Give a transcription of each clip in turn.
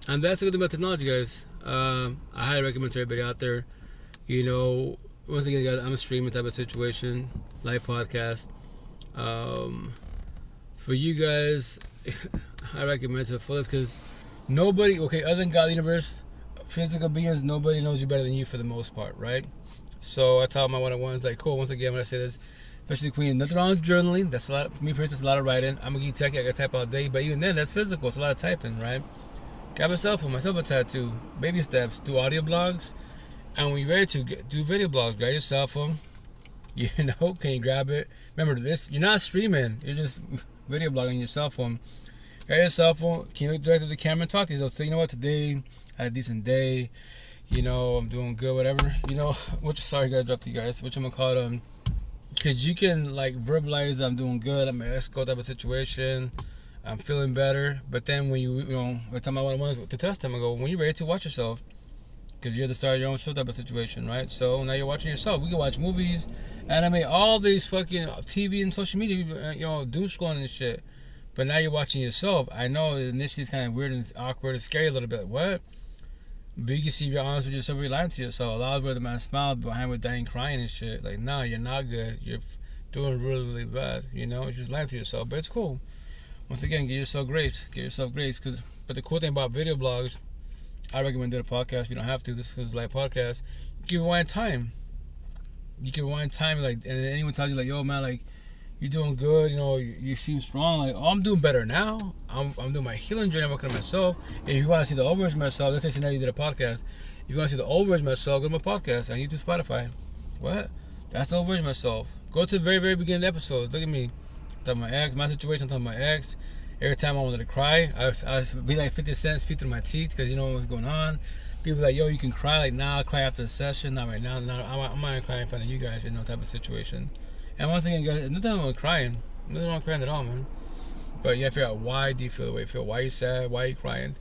And that's a good thing about technology, guys. I highly recommend to everybody out there. You know, once again, guys, I'm a streaming type of situation, live podcast. Um, for you guys, I recommend to the fullest because nobody, okay, other than God, the universe, physical beings, nobody knows you better than you for the most part, right? So I tell my one-on-ones, like, cool, once again, when I say this, especially Queen, nothing wrong with journaling. That's a lot, for me, for instance, a lot of writing. I'm a geek techie, I got to type all day, but even then, that's physical. It's a lot of typing, right? Grab a cell phone, myself a tattoo, baby steps, do audio blogs, and when you're ready to do video blogs, grab your cell phone. You know, can you grab it? Remember this, you're not streaming, you're just video blogging your cell phone. Grab your cell phone, can you look directly at the camera and talk to yourself? So, you know what, today, I had a decent day, you know, I'm doing good, whatever. You know, which, sorry, guys, dropped you guys, which I'm gonna call it, because you can, like, verbalize, I'm doing good, I'm in an escort type of situation, I'm feeling better. But then when you know, every time I want to test them, I go, when you're ready to watch yourself, because you're the star of your own show type of situation, right? So now you're watching yourself. We can watch movies, anime, all these fucking TV and social media, you know, doom scrolling and shit. But now you're watching yourself. I know initially it's kind of weird and awkward and scary a little bit. What? But you can see if you're honest with yourself, you're lying to yourself. A lot of where the man smiled behind with dying crying and shit. Like, nah, you're not good. You're doing really, really bad. You know, it's just lying to yourself. But it's cool. Once again, give yourself grace. Give yourself grace. But the cool thing about video blogs, I recommend doing a podcast. If you don't have to, this is like podcast. You can rewind time. You can rewind time, like, and anyone tells you, like, yo, man, like, you're doing good, you know, you seem strong. Like, oh, I'm doing better now. I'm doing my healing journey. I'm working on myself. If you want to see the overage myself, let's say now you did a podcast. If you want to see the overage myself, go to my podcast on YouTube, Spotify. What? That's the overage myself. Go to the very, very beginning of the episodes. Look at me. I'm talking my ex, my situation. I'm talking my ex. Every time I wanted to cry, I be like 50 cents, speak through my teeth because you know what's going on. People like, yo, you can cry. Like, nah, I'll cry after the session. Not right now. I'm not crying in front of you guys in no type of situation. And once again, guys, nothing wrong with crying. Nothing wrong with crying at all, man. But you have to figure out, why do you feel the way you feel? Why are you sad? Why are you crying?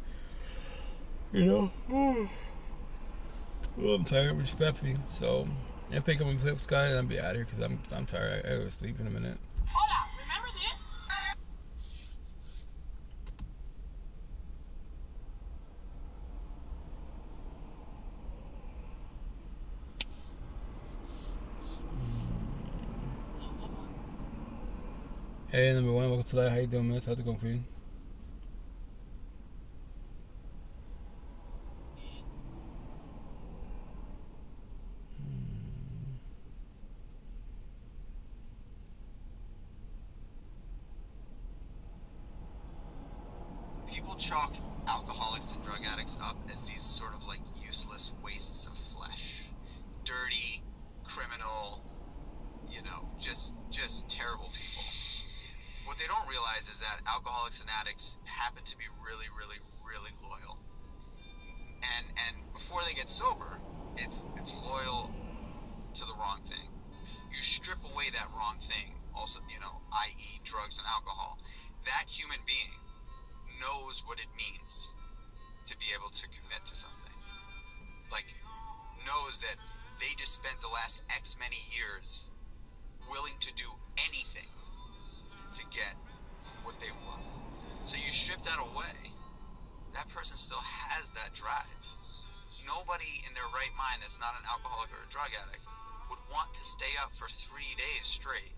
You know? Oh, I'm tired, respectfully. So, and pick up my flips, guys, and I'll be out of here because I'm tired. I go to sleep in a minute. Hola, remember this? Hey, number one, welcome to life. How you doing, miss? How's it going for you? People chalk alcoholics and drug addicts up as these sort of like useless wastes of flesh. Dirty, criminal, you know, just terrible people. What they don't realize is that alcoholics and addicts happen to be really, really, really loyal. And before they get sober, it's loyal to the wrong thing. You strip away that wrong thing, also, you know, i.e. drugs and alcohol. That human being knows what it means to be able to commit to something. Like, knows that they just spent the last X many years willing to do anything to get what they want. So you strip that away, that person still has that drive. Nobody in their right mind that's not an alcoholic or a drug addict would want to stay up for 3 days straight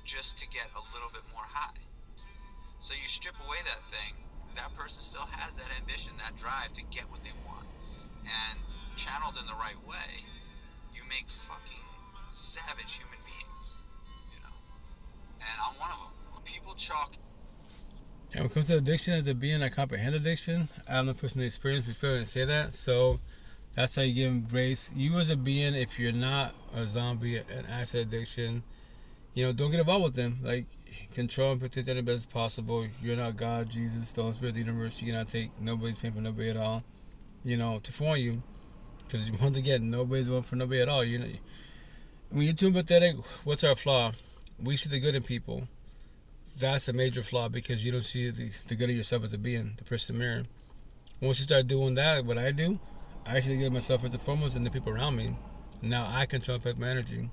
just to get a little bit more high. So you strip away that thing, that person still has that ambition, that drive to get what they want. And channeled in the right way, you make fucking savage human beings, you know. And I'm one of them. People chalk. And when it comes to addiction as a being, I comprehend addiction. I have no personal experience with people that say that. So that's how you give them grace. You as a being, if you're not a zombie, an acid addiction, you know, don't get involved with them. Like, control and protect them as best as possible. You're not God, Jesus, the Holy Spirit, the universe. You cannot take nobody's pain from nobody at all. You know, to warn you. Because once again, nobody's one for nobody at all. You know, when you're too pathetic, what's our flaw? We see the good in people. That's a major flaw because you don't see the good of yourself as a being, the person in the mirror. Once you start doing that, what I do, I actually give myself first and foremost and the people around me. Now I control and affect my energy.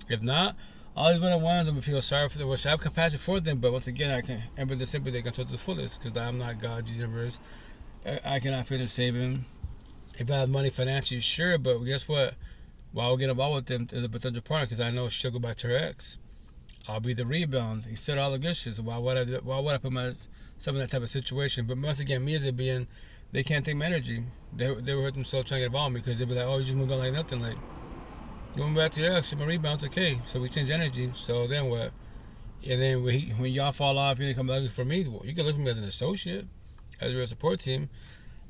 If not, all these one-on-ones, I'm going to feel sorry for them, which I have compassion for them, but once again, I can empathy and sympathy control to the fullest because I'm not God, Jesus, universe. I cannot finish saving. If I have money financially, sure, but guess what? Why would I get involved with them as a potential partner? Because I know she'll go back to her ex. I'll be the rebound. He said all the good shit. So why would I put myself in that type of situation? But once again, me as a being, they can't take my energy. They would hurt themselves trying to get involved with me because they'd be like, oh, you just moved on like nothing. Like, you went back to your ex, my rebound's okay. So we change energy. So then what? And then when y'all fall off, you come looking for me. You can look for me as an associate, as your support team.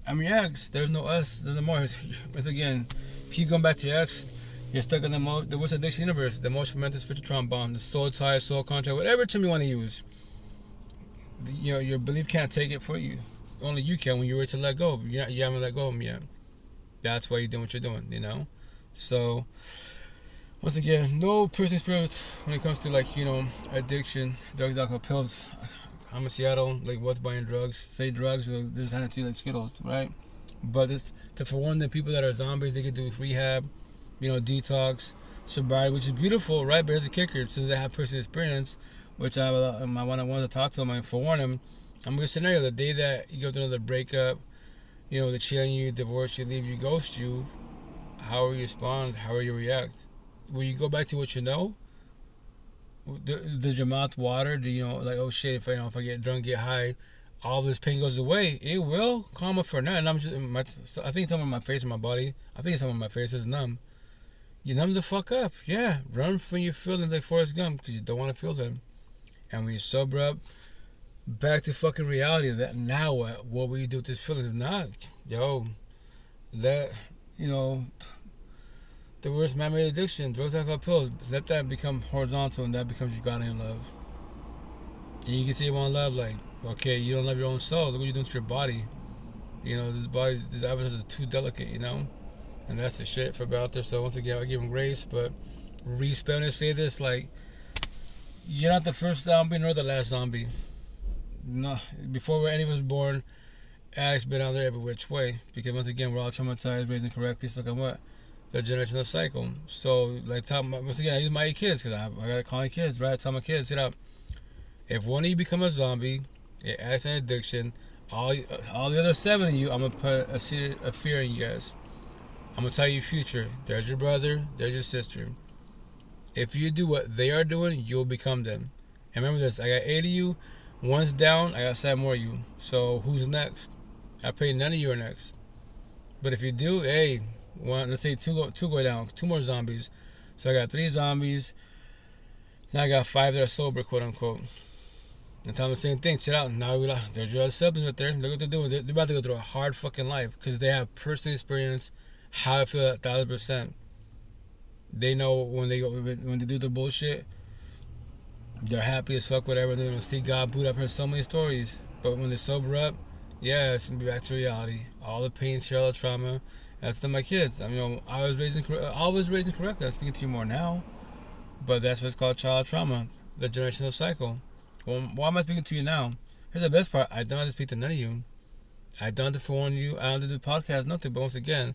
I'm your ex. There's no us. There's no more. Once again, keep going back to your ex. You're stuck in the what's addiction universe, the emotional, mental, spiritual trauma bond, the soul tie, soul contract, whatever term you want to use. Your belief can't take it for you. Only you can when you're ready to let go. You haven't let go of them yet. That's why you're doing what you're doing. So, once again, no personal experience when it comes to addiction, drugs, alcohol, pills. I'm in Seattle, what's buying drugs? Say drugs, there's had to like Skittles, right? But for one, the people that are zombies, they can do rehab, detox, sobriety, which is beautiful, right? But here's the kicker: since they have personal experience, which I want to talk to them and forewarn them. I'm gonna scenario the day that you go through another breakup, they cheat on you, divorce you, leave you, ghost you. How will you respond? How will you react? Will you go back to what you know? Does your mouth water? Do oh shit, if I get drunk, get high, all this pain goes away? It will calm up for now. And I think some of my face and my body, I think some of my face is numb. You numb the fuck up. Yeah, run from your feelings like Forrest Gump because you don't want to feel them. And when you sober up, back to fucking reality. That now what will you do with this feeling? If not, the worst man-made addiction, drugs, alcohol, pills. Let that become horizontal, and that becomes your God in love. And you can see one love, okay, you don't love your own soul. Look what you're doing to your body. This avatar is too delicate, and that's the shit for out there. So once again, I give him grace, but respect when I say this, you're not the first zombie nor the last zombie. No, before any of us born, addicts been out there every which way. Because once again, we're all traumatized, raised incorrectly. So look at what? The generational cycle. So, once again, I use my 8 kids because I gotta call my kids, right? I tell my kids, if one of you become a zombie, it acts an addiction, all the other 7 of you, I'm gonna put a fear in you guys. I'm gonna tell you future. There's your brother, there's your sister. If you do what they are doing, you'll become them. And remember this, I got 8 of you, one's down, I got 7 more of you. So who's next? I pray none of you are next. But if you do, hey, let's say two go down, 2 more zombies. So I got 3 zombies. Now I got 5 that are sober, quote unquote. And tell them the same thing. Check out. Now there's your other siblings right there. Look what they're doing. They're about to go through a hard fucking life because they have personal experience. How I feel 1,000%. They know when they do the bullshit, they're happy as fuck, whatever. They don't see God boot. I've heard so many stories. But when they sober up, yeah, it's gonna be back to reality. All the pain, all the trauma. That's to my kids. I was raised incorrectly. I'm speaking to you more now, but that's what's called child trauma, the generational cycle. Well, why am I speaking to you now? Here's the best part: I don't have to speak to none of you. I don't have to forewarn you. I don't have to do podcast, nothing. But once again,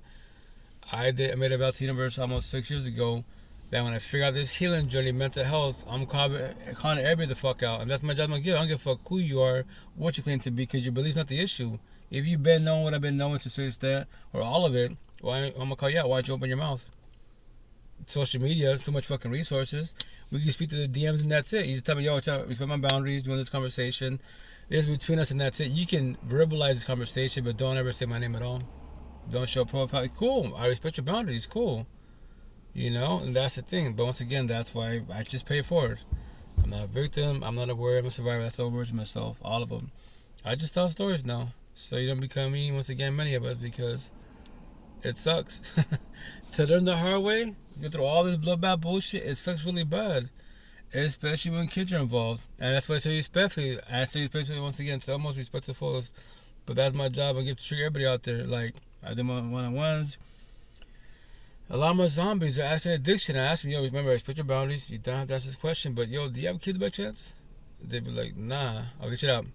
I made a vow to the universe almost 6 years ago that when I figure out this healing journey, mental health, I'm calling everybody the fuck out, and that's my job. I don't give a fuck who you are, what you claim to be, because your belief's not the issue. If you've been knowing what I've been knowing to a certain extent, or all of it, I'm gonna call you out. Why'd you open your mouth? Social media, so much fucking resources. We can speak to the DMs and that's it. You just tell me, yo, respect my boundaries, doing this conversation. This is between us and that's it. You can verbalize this conversation, but don't ever say my name at all. Don't show profile. Cool. I respect your boundaries. Cool. And that's the thing. But once again, that's why I just pay it forward. I'm not a victim. I'm not a warrior. I'm a survivor. That's all words myself. All of them. I just tell stories now. So you don't become me, once again, many of us, because it sucks. To learn the hard way, go through all this bloodbath bullshit, it sucks really bad. Especially when kids are involved. And that's why I say respectfully. I say respectfully once again, to almost respect the fullest. But that's my job. I give to treat everybody out there. I do my one-on-ones. A lot more zombies are actually addiction. I ask them, remember, respect your boundaries. You don't have to answer this question. But, do you have kids by chance? They'd be like, nah. I'll get you out.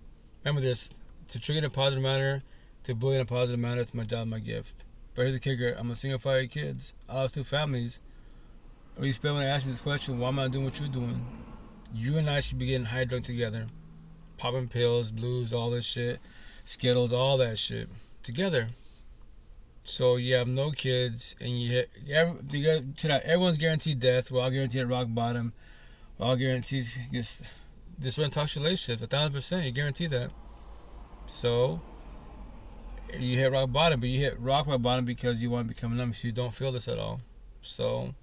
Remember this. To trigger in a positive manner, to bully in a positive manner, it's my job, my gift. But here's the kicker. I'm a single 5 kids. I lost 2 families. I respect when I ask you this question, why am I doing what you're doing? You and I should be getting high drunk together. Popping pills, blues, all this shit. Skittles, all that shit. together. So you have no kids, and everyone's guaranteed death. We're all guaranteed rock bottom. We're all guaranteed this one toxic relationship. 1,000%, you guarantee that. So you hit rock bottom, but you hit rock bottom because you want to become numb. So you don't feel this at all. So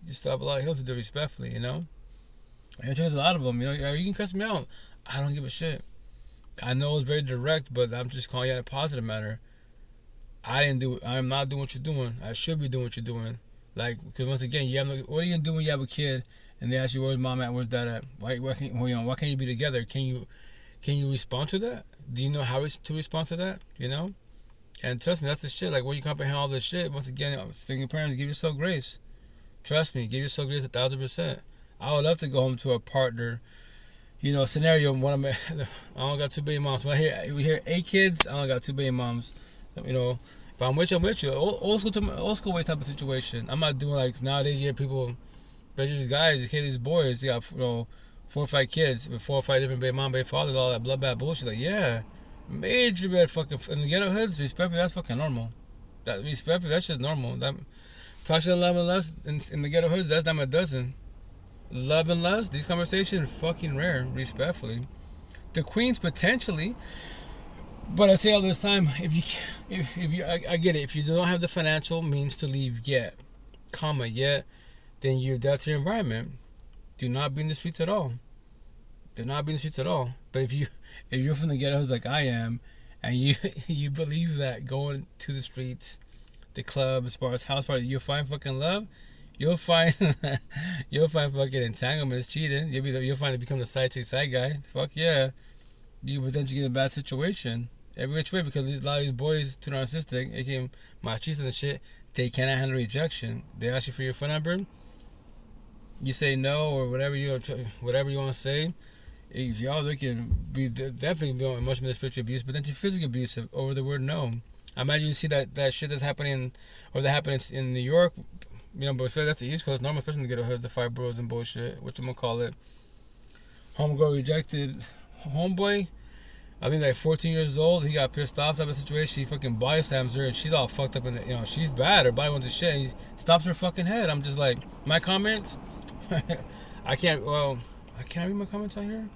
you still have a lot of healing to do, respectfully. And there's a lot of them. You can cuss me out. I don't give a shit. I know it's very direct, but I'm just calling you in a positive manner. I didn't do it. I'm not doing what you're doing. I should be doing what you're doing. Because once again, what are you gonna do when you have a kid and they ask you where's mom at, where's dad at? Why can't you be together? Can you respond to that? Do you know how to respond to that? And trust me, that's the shit. When you comprehend all this shit, once again, single parents, give yourself grace. Trust me, give yourself grace 1,000%. I would love to go home to a partner. Scenario. I don't got 2 baby moms. When we hear 8 kids, I don't got 2 baby moms. If I'm with you, I'm with you. Old school way type of situation. I'm not doing nowadays. You hear people, especially these guys, these boys, they got 4 or 5 kids with 4 or 5 different baby mom, baby fathers, all that bloodbath bullshit. Yeah, major red fucking in the ghetto hoods. Respectfully, that's fucking normal. That's just normal. That toxic love and lust in the ghetto hoods, that's not a dozen. Love and lust, these conversations fucking rare. Respectfully, the queens potentially. But I say all this time, I get it. If you don't have the financial means to leave yet, then you adapt to your environment. Do not be in the streets at all. Do not be in the streets at all. But if you're from the ghettos like I am, and you believe that going to the streets, the clubs, bars, house parties, you'll find fucking love. You'll find fucking entanglements, cheating. You'll find it become the side chick, side guy. Fuck yeah. You potentially get in a bad situation every which way because a lot of these boys too narcissistic, aka machistas and shit. They cannot handle rejection. They ask you for your phone number. You say no or whatever you want to say. If y'all, they can be definitely be emotional spiritual abuse, but then physical abuse over the word no. I imagine you see that shit that's happening or that happened in New York. But that's the East Coast. Normal, especially in the ghetto hoods, the 5 bros and bullshit. What you gonna call it? Homegirl rejected homeboy. I think 14 years old. He got pissed off type of situation. He fucking body slams her and she's all fucked up and she's bad. Her body wants to shit. He stops her fucking head. I'm just like, my comments. I can't read my comments on here.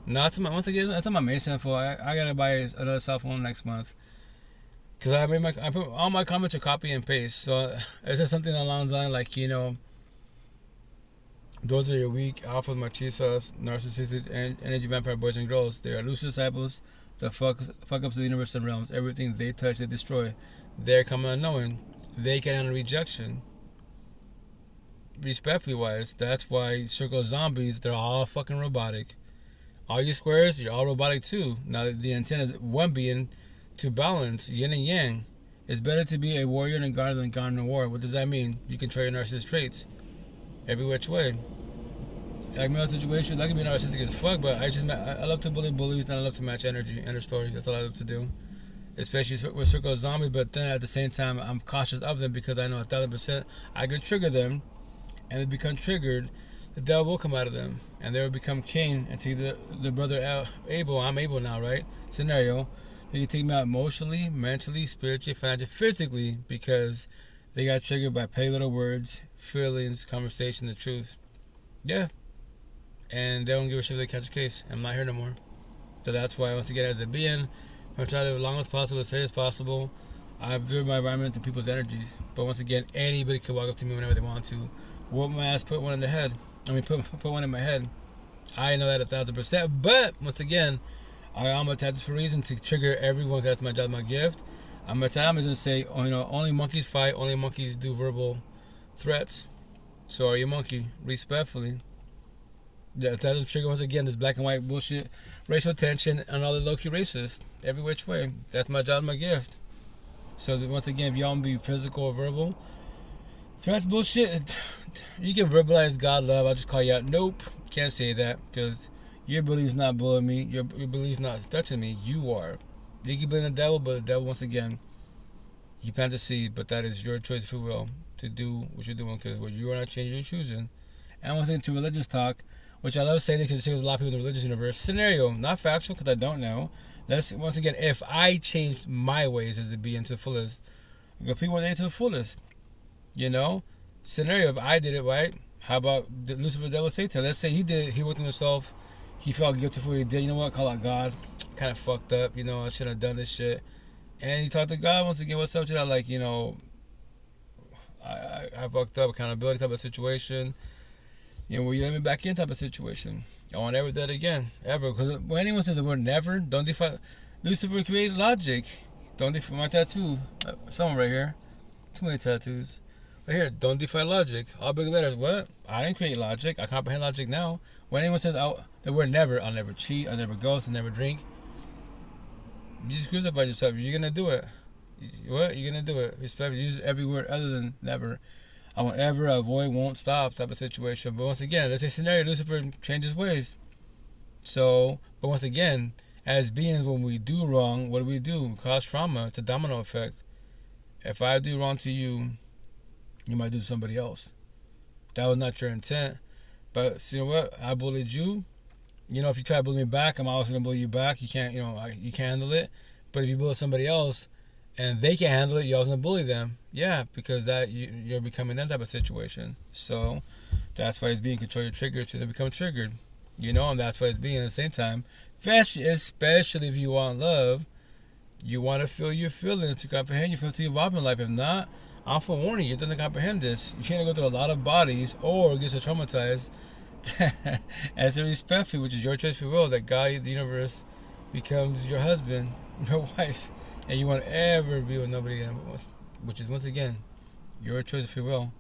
No, once again, that's on my main cell phone. I gotta buy another cell phone next month. Cause I put all my comments are copy and paste. So it says something along the line those are your weak, alpha, machistas, narcissistic, energy vampire boys and girls. They are loose disciples, the fuck ups the universe and realms. Everything they touch, they destroy. They're coming unknowing. They can handle rejection. Respectfully wise, that's why circle zombies, they're all fucking robotic. All you squares, you're all robotic too. Now the intent is one being to balance yin and yang. It's better to be a warrior and guard than gone in war. What does that mean? You can trade your narcissistic traits every which way. Like my situation, that can be narcissistic as fuck, but I love to bully bullies and I love to match energy. End of story. That's all I love to do. Especially with circle zombies, but then at the same time, I'm cautious of them because I know 1,000% I could trigger them, and they become triggered. The devil will come out of them, and they will become Cain and take the brother Abel. I'm Abel now, right? Scenario. They can take me out emotionally, mentally, spiritually, financially, physically, because they got triggered by petty little words, feelings, conversation, the truth. Yeah. And they don't give a shit if they catch a case. I'm not here no more. So that's why, once again, as a being, I'm trying to live as long as possible, as safe as possible. I observe my environment and people's energies. But once again, anybody can walk up to me whenever they want to. Whoop my ass, put one in the head. Put one in my head. I know that 1,000%. But, once again, I'm attached for a reason to trigger everyone because that's my job, my gift. I'm attached to say, only monkeys fight, only monkeys do verbal threats. So are you a monkey? Respectfully. That doesn't trigger, once again, this black and white bullshit, racial tension, and all the low-key racist. Every which way. That's my job, my gift. So once again, if y'all want to be physical or verbal, threats bullshit, you can verbalize God love. I'll just call you out. Nope. Can't say that because your belief's not bullying me. Your belief's not threatening me. You are. You can blame the devil, but the devil, once again, you plant the seed, but that is your choice, if you will, to do what you're doing because what you are not changing, you're choosing. And once again, to religious talk, which I love saying because it shows a lot of people in the religious universe. Scenario, not factual because I don't know. let's once again, if I changed my ways as a being to the fullest, complete one day to the fullest. You know, scenario if I did it right, how about Lucifer, devil, Satan? Let's say he did it, he worked on himself, he felt guilty for what he did. You know what? Call out God. Kind of fucked up. You know, I shouldn't have done this shit. And he talked to God once again. What's up to that? Like, you know, I fucked up. Accountability type of situation. You know, will you let me back in type of situation? I won't ever do that again, ever. Because when anyone says the word never, don't defy. Lucifer created logic. Don't defy my tattoo. Someone right here. Too many tattoos. Right here. Don't defy logic. All big letters. What? I didn't create logic. I comprehend logic now. When anyone says the word never, I'll never cheat. I'll never ghost. I'll never drink. You just crucify yourself. You're gonna do it. What? You're gonna do it. Respect. Use every word other than never. I won't ever, avoid, won't stop type of situation. But once again, let's say scenario, Lucifer changes ways. So, but once again, as beings, when we do wrong, what do? We cause trauma. It's a domino effect. If I do wrong to you, you might do to somebody else. That was not your intent. But you know what? I bullied you. You know, if you try to bully me back, I'm also gonna bully you back. You can't, you know, you can't handle it. But if you bully somebody else and they can't handle it, you're also gonna bully them. Yeah, because that you're becoming that type of situation. So that's why it's being control your triggers so they become triggered. You know, and that's why it's being at the same time. Especially if you want love, you want to feel your feelings, to comprehend your feelings, to evolve in life. If not, I'm forewarning you, don't comprehend this. You're gonna go through a lot of bodies or get so traumatized. As a respect for, which is your choice for will, that God, the universe, becomes your husband, your wife, and you won't ever be with nobody else, which is once again your choice of free will.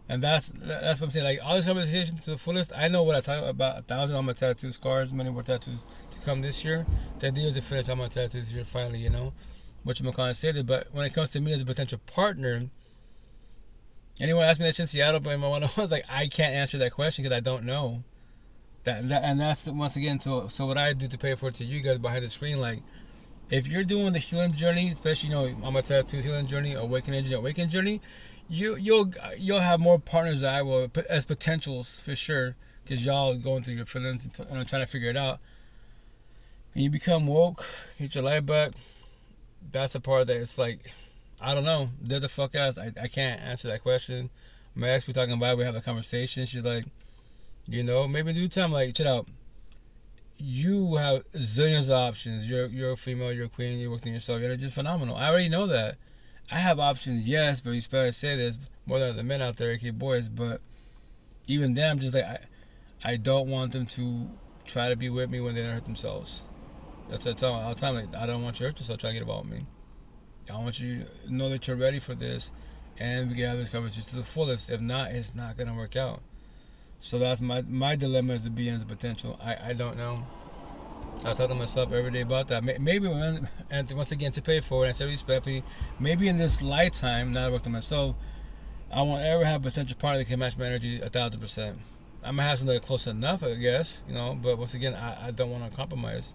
And that's what I'm saying. Like all this conversation to the fullest. I know what I talk about. 1,000 on my tattoo scars, many more tattoos to come this year. The idea is to finish all my tattoos this year finally. You know, which I'm gonna say it. But when it comes to me as a potential partner. Anyone asked me that shit in Seattle, but my one-on-ones, like, I can't answer that question because I don't know. And that's once again. So what I do to pay for it to you guys behind the screen, like, if you're doing the healing journey, especially on my tattoo healing journey, awakening journey, you'll have more partners than I will as potentials for sure, because y'all going through your feelings and trying to figure it out. When you become woke, get your life back. That's the part that it's like. I don't know. Dead the fuck ass. I can't answer that question. My ex, we talking about it. We have a conversation. She's like, you know, maybe in due time, like, chill out. You have zillions of options. You're a female. You're a queen. You're working yourself. You're just phenomenal. I already know that. I have options, yes, but you better say there's more than the men out there, aka boys. But even them, just like I don't want them to try to be with me when they don't hurt themselves. That's what I tell them all the time. Like, I don't want you to hurt yourself trying to get involved with me. I want you to know that you're ready for this, and we can have this conversation to the fullest. If not, it's not gonna work out. So that's my dilemma as a being's potential. I don't know. I talk to myself every day about that. Maybe and once again to pay for it, and say respectfully, maybe in this lifetime, now that I worked on myself, I won't ever have a potential partner that can match my energy 1,000%. I might have something close enough, I guess, you know. But once again, I don't want to compromise.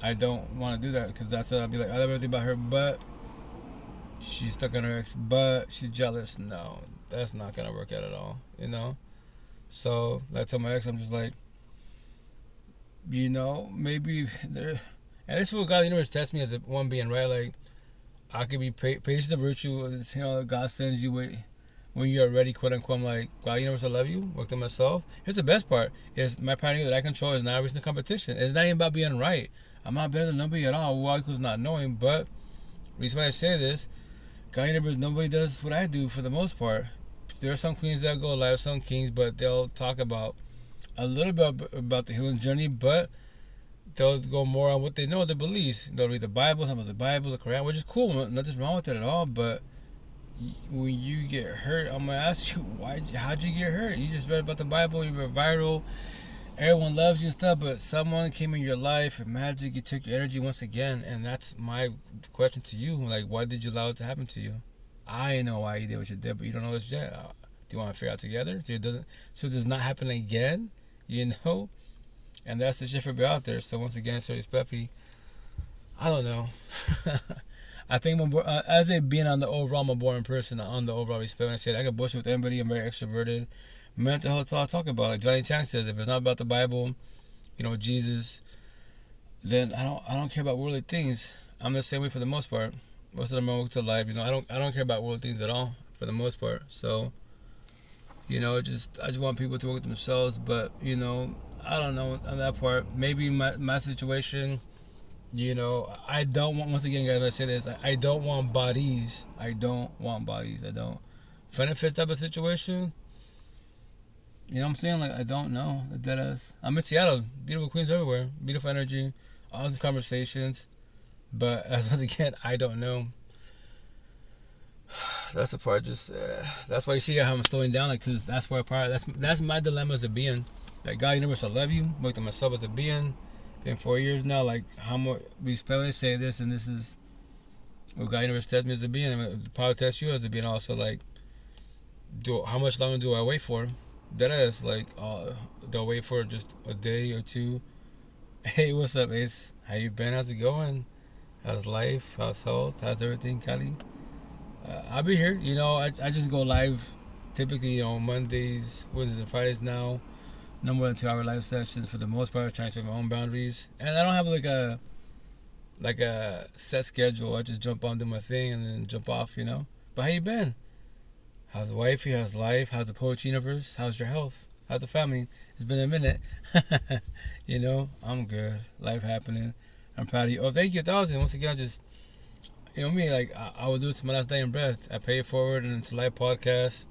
I don't want to do that because that's I'll be like, I love everything about her, but she's stuck on her ex, but she's jealous. No, that's not gonna work out at all, you know. So I told my ex, I'm just like, you know, maybe there. And this is what God, the universe, tests me as a one being, right? Like, I could be patience of virtue. You know, God sends you when you're ready, quote unquote. I'm like, God, universe, I love you. Worked on myself. Here's the best part: is my pioneer that I control is not a recent competition. It's not even about being right. I'm not better than nobody at all. Well, equals not knowing, but the reason why I say this. God, universe, nobody does what I do for the most part. There are some queens that go live, some kings, but they'll talk about a little bit about the healing journey, but they'll go more on what they know, their beliefs. They'll read the Bible, some of the Bible, the Quran, which is cool. Nothing's wrong with it at all. But when you get hurt, I'm gonna ask you, how'd you get hurt? You just read about the Bible, you were viral, everyone loves you and stuff, but someone came in your life and magically took your energy once again. And that's my question to you. Like, why did you allow it to happen to you? I know why you did what you did, but you don't know this yet. Do you want to figure out together so it does not happen again? You know? And that's the shit for out there. So once again, so respectfully, I don't know. I think as a being on the overall, I'm a boring person on the overall respect. When I say I can bullshit with anybody, I'm very extroverted. Mental health, all I talk about. Like Johnny Chang says, if it's not about the Bible, you know, Jesus, then I don't care about worldly things. I'm the same way for the most part. Most of them are to life. I don't care about worldly things at all for the most part. So, I just want people to work with themselves. But I don't know on that part. Maybe my situation. I don't want. Once again, guys, I say this. I don't want bodies. I don't want bodies. I don't. Benefits type of situation. You know what I'm saying? Like, I don't know. Dead ass. I'm in Seattle. Beautiful queens everywhere. Beautiful energy. All these conversations. But once again, I don't know. That's the part. That's why you see how I'm slowing down. Like, cause that's where that's my dilemma as a being. Like, God Universe, I love you. Worked on myself as a being. Been 4 years now. Like, how much we spell say this, and this is what God Universe tests me as a being. And probably test you as a being also. Like, how much longer do I wait for? That is like, do I wait for just a day or two? Hey, what's up, Ace? How you been? How's it going? How's life? How's health? How's everything, Kali? I'll be here. I just go live typically on Mondays, Wednesdays, and Fridays now. No more than 2-hour live sessions for the most part. Trying to set my own boundaries, and I don't have like a set schedule. I just jump on, do my thing, and then jump off. But how you been? How's the wifey? How's life? How's the poetry universe? How's your health? How's the family? It's been a minute. I'm good. Life happening. I'm proud of you. Oh, thank you 1,000. Once again, just, me, like, I will do this to my last day in breath. I pay it forward, and it's a live podcast.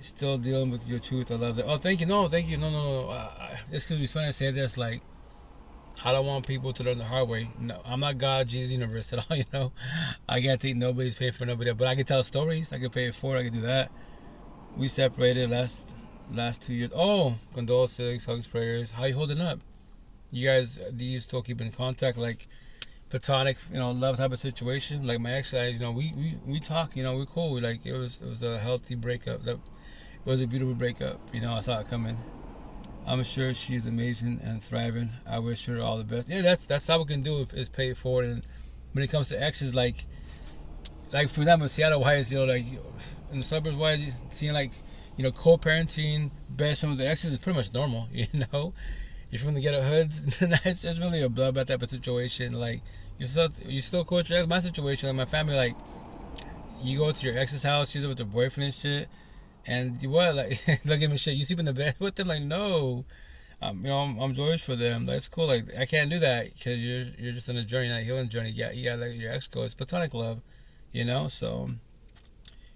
Still dealing with your truth. I love that. Oh, thank you. No, thank you. No. It's because we funny to say this, like, I don't want people to learn the hard way. No, I'm not God, Jesus, universe at all, I can't think nobody's paying for nobody, but I can tell stories. I can pay it forward. I can do that. We separated last 2 years. Oh, condolences, hugs, prayers. How you holding up? You guys, do you still keep in contact, like platonic, love type of situation? Like my ex, we talk, we're cool. Like it was a healthy breakup. It was a beautiful breakup. I saw it coming. I'm sure she's amazing and thriving. I wish her all the best. Yeah, that's all we can do is pay it forward. And when it comes to exes, like for example, Seattle, why is like in the suburbs, why is seeing like co-parenting best from the exes is pretty much normal. You're from the ghetto hoods. it's really a bloodbath type of situation. Like you still coach your ex. My situation, like my family, like you go to your ex's house, she's with her boyfriend and shit. And what, like, look at me, shit. You sleep in the bed with them, like, no. I'm George for them. That's cool. Like, I can't do that because you're just on a journey, not a healing journey. Yeah, you gotta let your ex go. It's platonic love, So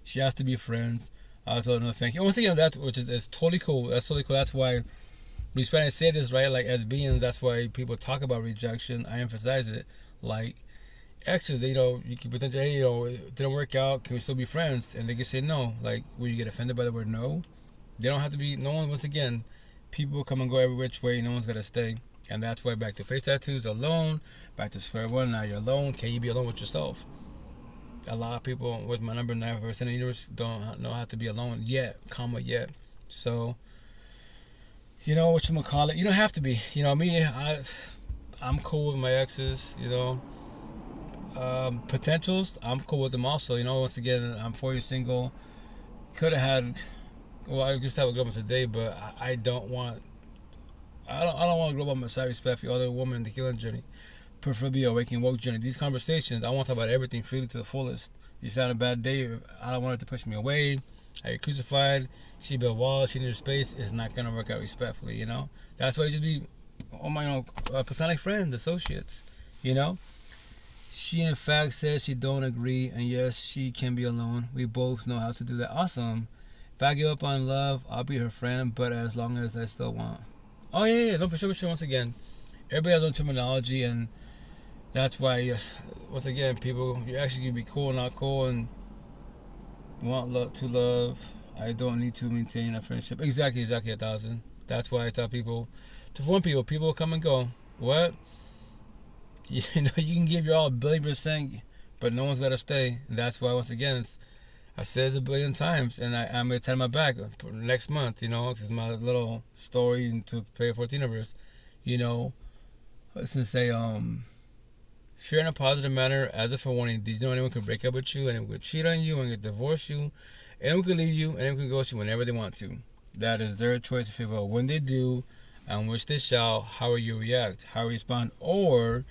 she has to be friends. I told her no, thank you. Once again, it's totally cool. That's totally cool. That's why we Spanish say this, right? Like as beings, that's why people talk about rejection. I emphasize it, like. Exes, you can potentially, hey, it didn't work out. Can we still be friends? And they can say no. Like, will you get offended by the word no? They don't have to be. No one. Once again, people come and go every which way. No one's gotta stay, and that's why back to face tattoos alone. Back to square one. Now you're alone. Can you be alone with yourself? A lot of people with my number 9% of the universe don't know how to be alone yet. Yet. So, what you call it. You don't have to be. Me. I'm cool with my exes. Potentials, I'm cool with them also. Once again, I'm 4 years single. Could have had, I just have a girl today, but I don't want to grow up on my side respect for the other woman in the healing journey. Preferably a waking woke journey. These conversations, I want to talk about everything freely to the fullest. You sound a bad day, I don't want her to push me away. Are you crucified? She built walls, she needed space. It's not gonna work out respectfully, That's why you just be on my platonic friends, associates, She in fact says she don't agree, and yes, she can be alone. We both know how to do that. Awesome. If I give up on love, I'll be her friend, but as long as I still want. Oh yeah, no, for sure. Once again, everybody has their own terminology, and that's why, yes, once again, people, you actually can be cool, not cool, and want love to love. I don't need to maintain a friendship. Exactly, 1,000. That's why I tell people, to form people come and go. What? You can give your all 1,000,000%, but no one's got to stay. And that's why, once again, I said it 1,000,000,000 times, and I'm going to turn my back next month, this is my little story to pay for the universe. Let's just say, fear in a positive manner, as if for warning. Did you know anyone can break up with you, anyone could cheat on you, and divorce you, anyone could leave you, anyone can ghost you whenever they want to. That is their choice, if you will. When they do, on which they shall, how will you react? How will you respond? Or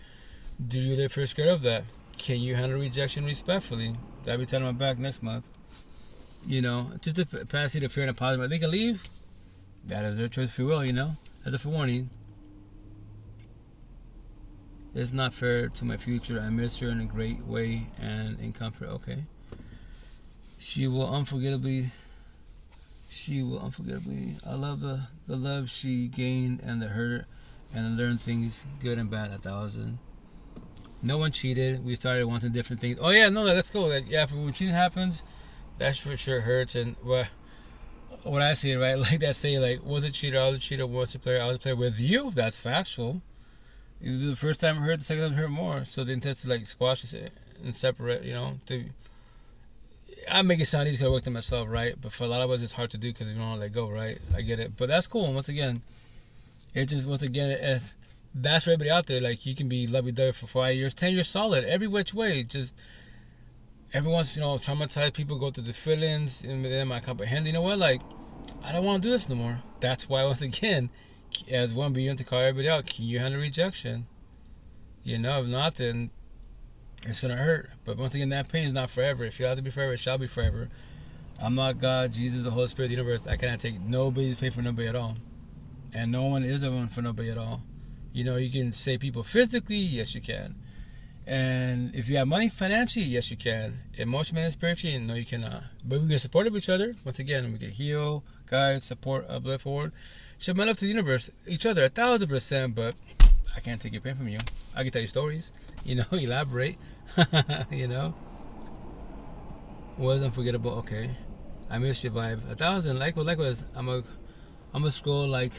do you live for scared of that? Can you handle rejection respectfully? That'll be telling my back next month. Just to pass you the fear and the positive. They can leave. That is their choice if you will, as a forewarning. It's not fair to my future. I miss her in a great way and in comfort. Okay. She will unforgettably. I love the love she gained and the hurt and the learned things, good and bad, 1,000. No one cheated. We started wanting different things. Oh yeah, no, that's cool. Yeah, when cheating happens, that for sure hurts. And what I see, right, like that saying, like, was a cheater, I was a cheater, was a player, I was a player with you. That's factual. The first time it hurt, the second time it hurt more. So the intent to like squash it and separate, I make it sound easy because I worked it myself, right? But for a lot of us, it's hard to do because we don't want to let go, right? I get it, but that's cool. And once again, that's for everybody out there. Like, you can be lovey-dovey for 5 years, 10 years solid, every which way. Just everyone's, traumatized. People go through the feelings and then I comprehend. You know what? Like, I don't want to do this no more. That's why, once again, as one being to call everybody out, can you handle rejection? If not, then it's gonna hurt. But once again, that pain is not forever. If you have to be forever, it shall be forever. I'm not God, Jesus, the Holy Spirit, the universe. I cannot take nobody's pain for nobody at all. And no one is a one for nobody at all. You can save people physically, yes you can. And if you have money financially, yes you can. Emotionally and spiritually, no you cannot. But we can support each other. Once again, we can heal, guide, support, uplift forward. Show my love to the universe, each other, 1,000%. But I can't take your pain from you. I can tell you stories, elaborate, Was unforgettable. Okay, I missed your vibe. 1,000. Likewise. I'm a scroll like,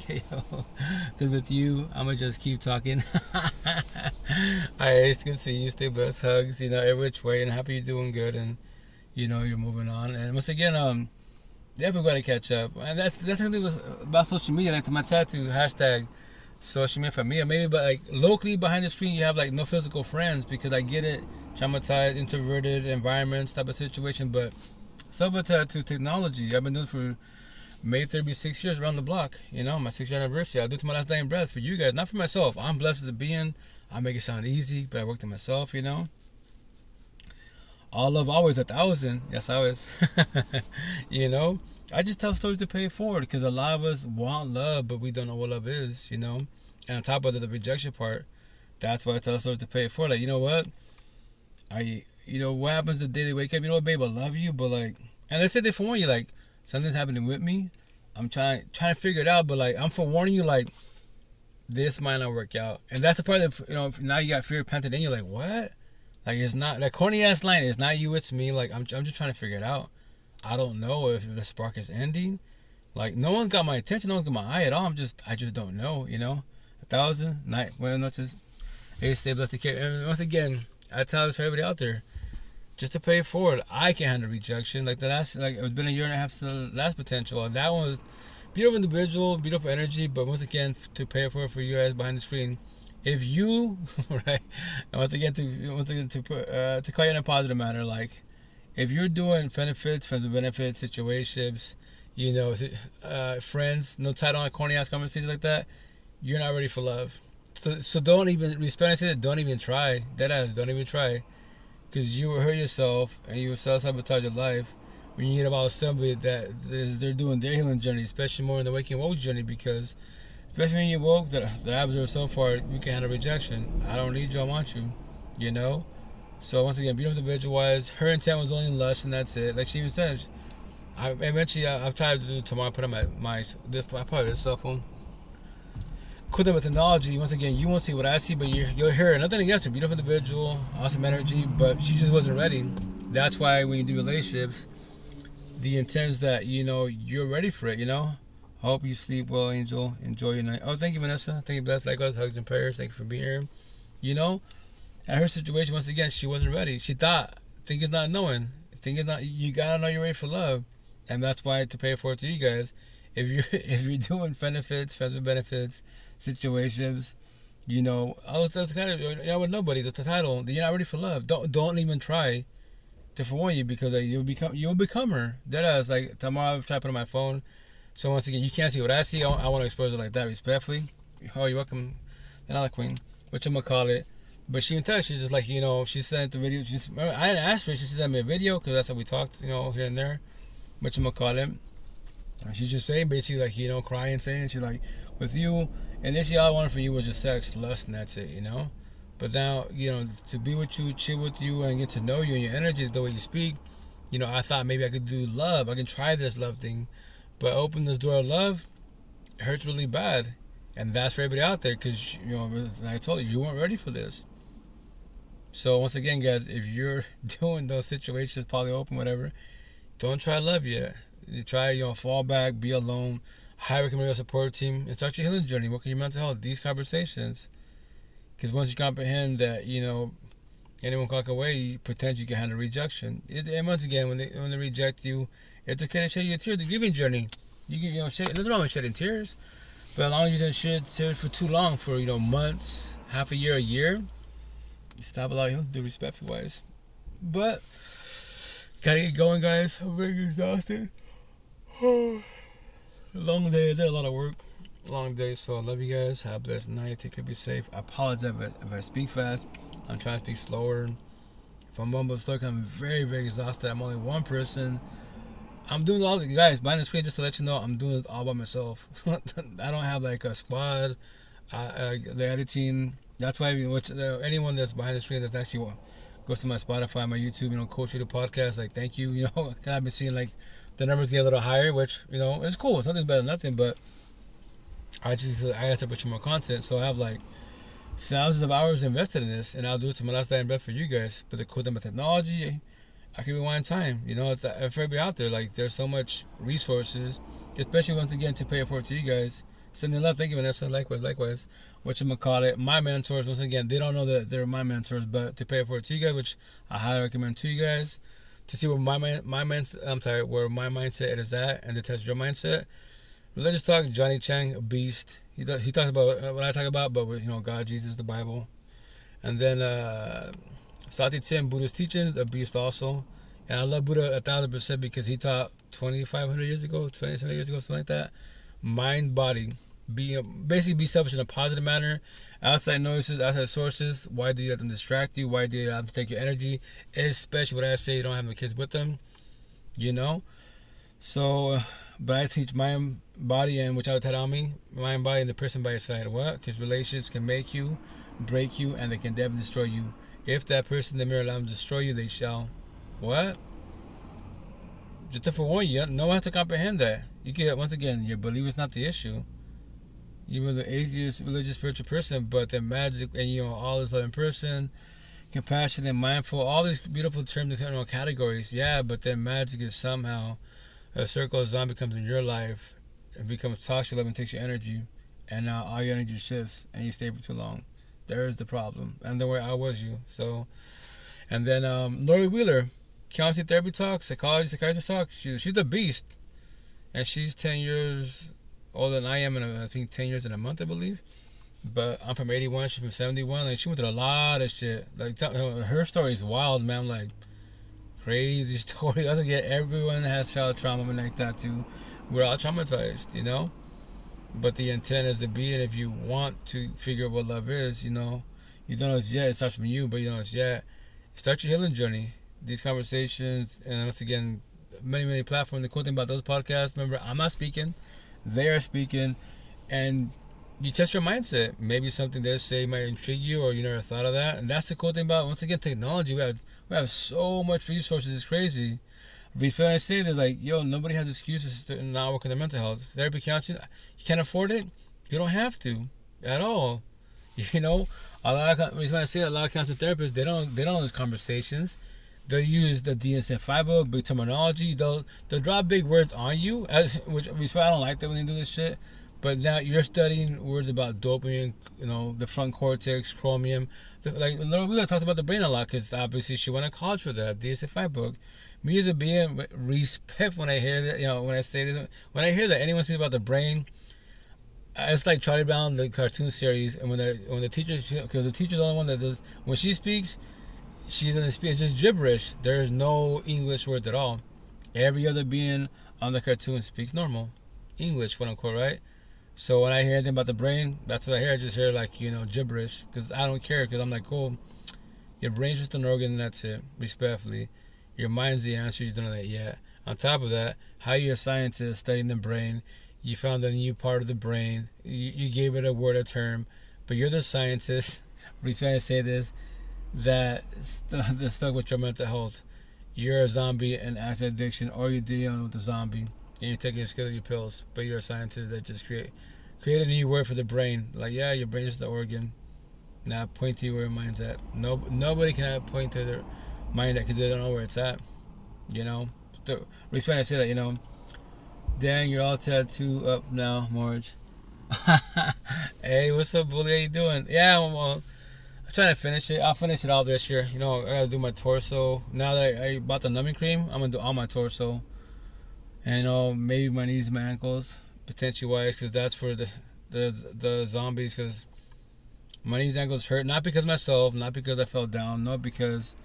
because with you, I'ma just keep talking. It's good to see you. Stay blessed. Hugs. Every which way, and happy you're doing good, and you're moving on. And once again, definitely gotta catch up. And that's the thing was about social media. Like, to my tattoo hashtag social media familia. Maybe, but like locally behind the screen, you have like no physical friends, because I get it, traumatized, introverted environments type of situation. But subtle to technology, I've been doing for May 36 years around the block. My 6-year anniversary. I'll do it to my last dying breath for you guys, not for myself. I'm blessed as a being. I make it sound easy, but I worked it myself. All love always, 1,000. Yes, I was. I just tell stories to pay it forward, because a lot of us want love, but we don't know what love is, And on top of the rejection part, that's why I tell stories to pay it forward. Like, what happens the day they wake up? Babe, I love you, but like, and let's say they forewarn you, like, something's happening with me. I'm trying to figure it out, but like, I'm forewarning you, like, this might not work out. And that's the part that, now you got fear planted in you, like, what? Like, it's not, that corny ass line, it's not you, it's me. Like, I'm just trying to figure it out. I don't know if the spark is ending. Like, no one's got my attention, no one's got my eye at all. I just don't know, 1,000, night, well, not just, hey, stay blessed to care. And once again, I tell this for everybody out there, just to pay it forward. I can handle rejection. Like, it's been a year and a half since the last potential. And that one was beautiful individual, beautiful energy. But once again, to pay it forward for you guys behind the screen, if you, right, and once again to call you in a positive manner, like, if you're doing benefits, friends with benefits, situationships, friends, no title on corny ass conversations like that, you're not ready for love. So don't even, respect, I said, don't even try. Deadass, don't even try. Because you will hurt yourself and you will self-sabotage your life when you hear about somebody they're doing their healing journey, especially more in the waking woke journey, because especially when you woke, that I observed so far, you can handle rejection. I don't need you, I want you. So once again, beautiful individual-wise, her intent was only lust, and that's it. Like she even said, I've tried to do tomorrow, put on my probably this cell phone. Cool thing with technology, once again, you won't see what I see, but you'll hear her. Nothing against her, beautiful individual, awesome energy, but she just wasn't ready. That's why when you do relationships, the intent is that, you're ready for it, Hope you sleep well, Angel. Enjoy your night. Oh, thank you, Vanessa. Thank you, Beth. Likewise, hugs and prayers. Thank you for being here. And her situation, once again, she wasn't ready. She thought, thing is not knowing. Thing is not, you gotta know you're ready for love. And that's why, to pay it forward to you guys, if you're doing benefits, friends with benefits, situations, that's kind of, with nobody, that's the title. You're not ready for love. Don't even try to forewarn you, because you'll become her. That is, like, tomorrow I'll try to put on my phone. So once again, you can't see what I see. I want to expose it like that respectfully. Oh, you're welcome. Another queen, whatchamacallit. But she can tell, she's just like, she sent the video. I didn't ask her, she sent me a video because that's how we talked, here and there. Whatchamacallit. And she's just saying, basically, like, crying, saying, she's like, with you, initially all I wanted from you was just sex, lust, and that's it, But now, to be with you, chill with you, and get to know you and your energy, the way you speak, I thought maybe I could do love. I can try this love thing. But open this door of love, it hurts really bad. And that's for everybody out there because, like I told you, you weren't ready for this. So once again, guys, if you're doing those situations, poly open, whatever, don't try love yet. You try, fall back, be alone, highly recommend a support team, and start your healing journey. Work on your mental health. These conversations, because once you comprehend that, anyone can walk away, you potentially can handle rejection. And once again, when they reject you, it's okay to shed your tears. The grieving journey, you can, shed. Nothing wrong with shedding tears, but as long as you don't shed tears for too long, for months, half a year, you stop a lot of healing, do respectful wise. But gotta get going, guys. I'm very exhausted. Long day. I did a lot of work. Long day. So I love you guys. Have a blessed night. Take care. Be safe. I apologize if I speak fast. I'm trying to speak slower. If I'm mumble stuck, I'm very, very exhausted. I'm only one person. I'm doing all, guys, behind the screen, just to let you know, I'm doing it all by myself. I don't have like a squad. The editing. That's why anyone that's behind the screen that actually goes to my Spotify, my YouTube, Coach You the podcast, like, thank you. I've been seeing like the numbers get a little higher, which it's cool. Something's better than nothing, but I gotta start pushing more content. So I have like thousands of hours invested in this, and I'll do it to my last day in bed for you guys. But the cool thing about technology, I can rewind time. It's for everybody out there. Like, there's so much resources, especially once again to pay it forward to you guys. Sending love, thank you, Vanessa. Likewise. Whatchamacallit, my mentors. Once again, they don't know that they're my mentors, but to pay it forward to you guys, which I highly recommend to you guys, to see where where my mindset is at, and to test your mindset. Religious talk, Johnny Chang, a beast. He talks about what I talk about, but with God, Jesus, the Bible, and then Sati Tim, Buddha's teachings, a beast also. And I love Buddha 1,000% because he taught 2,500 years ago, 2,700 years ago, something like that. Mind, body. Basically be selfish in a positive manner. Outside noises, outside sources. Why do you let them distract you? Why do you let them take your energy? Especially when I say you don't have the kids with them. So, but I teach mind, body, and which I would tell me, mind, body, and the person by your side. What? Because relationships can make you, break you, and they can definitely destroy you. If that person in the mirror allows them to destroy you, they shall. What? Just to forewarn you, no one has to comprehend that. You can, once again, your belief is not the issue. You're the atheist, religious, spiritual person, but the magic and all this loving person, compassionate, mindful, all these beautiful terms, categories. Yeah, but then magic is somehow a circle of zombie comes in your life, it becomes toxic, love, and takes your energy, and now all your energy shifts, and you stay for too long. There is the problem, and don't worry, I was you. So, and then Lori Wheeler, counseling, therapy talk, psychiatrist talk. She's a beast, and she's 10 years older than I am, and I think 10 years in a month, I believe. But I'm from 81, she's from 71. Like, she went through a lot of shit. Like, her story is wild, man. I'm like, crazy story. I get everyone has child trauma like that too. We're all traumatized, But the intent is to be, and if you want to figure out what love is, you don't know it's yet. It starts from you, but you don't know it's yet. Start your healing journey. These conversations, and once again, many platforms. The cool thing about those podcasts, remember, I'm not speaking, they are speaking, and you test your mindset. Maybe something they say might intrigue you, or you never thought of that. And that's the cool thing about, once again, technology. We have so much resources. It's crazy. If I say that, like, nobody has excuses to not work on their mental health. Therapy, counseling, you can't afford it. You don't have to at all. A lot of reason I say that, a lot of counseling therapists, they don't know these conversations. They'll use the DSM-5 book, big terminology. They'll drop big words on you, which I don't like that when they do this shit. But now you're studying words about dopamine, the front cortex, chromium. Like, Laura Wheeler talks about the brain a lot because obviously she went to college for that DSM-5 book. Me as a being, respect when I hear that, when I say this, when I hear that anyone speaks about the brain, it's like Charlie Brown, the cartoon series, and when the teacher, because the teacher's the only one that does, when she speaks, she doesn't speak, it's just gibberish. There's no English words at all. Every other being on the cartoon speaks normal. English, quote unquote, right? So when I hear anything about the brain, that's what I hear. I just hear like, gibberish, because I don't care, because I'm like, cool, your brain's just an organ and that's it, respectfully. Your mind's the answer, you don't know that yet. On top of that, how you're a scientist studying the brain, you found a new part of the brain, you gave it a word, a term, but you're the scientist, respect to say this, that stuck with your mental health. You're a zombie and acid addiction, or you're dealing with the zombie and you're taking your schedule pills, but you're a scientist that just created a new word for the brain. Like, yeah, your brain is the organ. Now point to where your mind's at. Nobody can point to their mind at, because they don't know where it's at. So, respect, I say that. Dang, you're all tattooed up now, Marge. Hey, what's up, bully? How you doing? Yeah, well, I'm trying to finish it. I'll finish it all this year. I gotta do my torso. Now that I bought the numbing cream, I'm gonna do all my torso. And maybe my knees, my ankles, potentially wise, because that's for the zombies. Because my knees, ankles hurt, not because of myself, not because I fell down, not because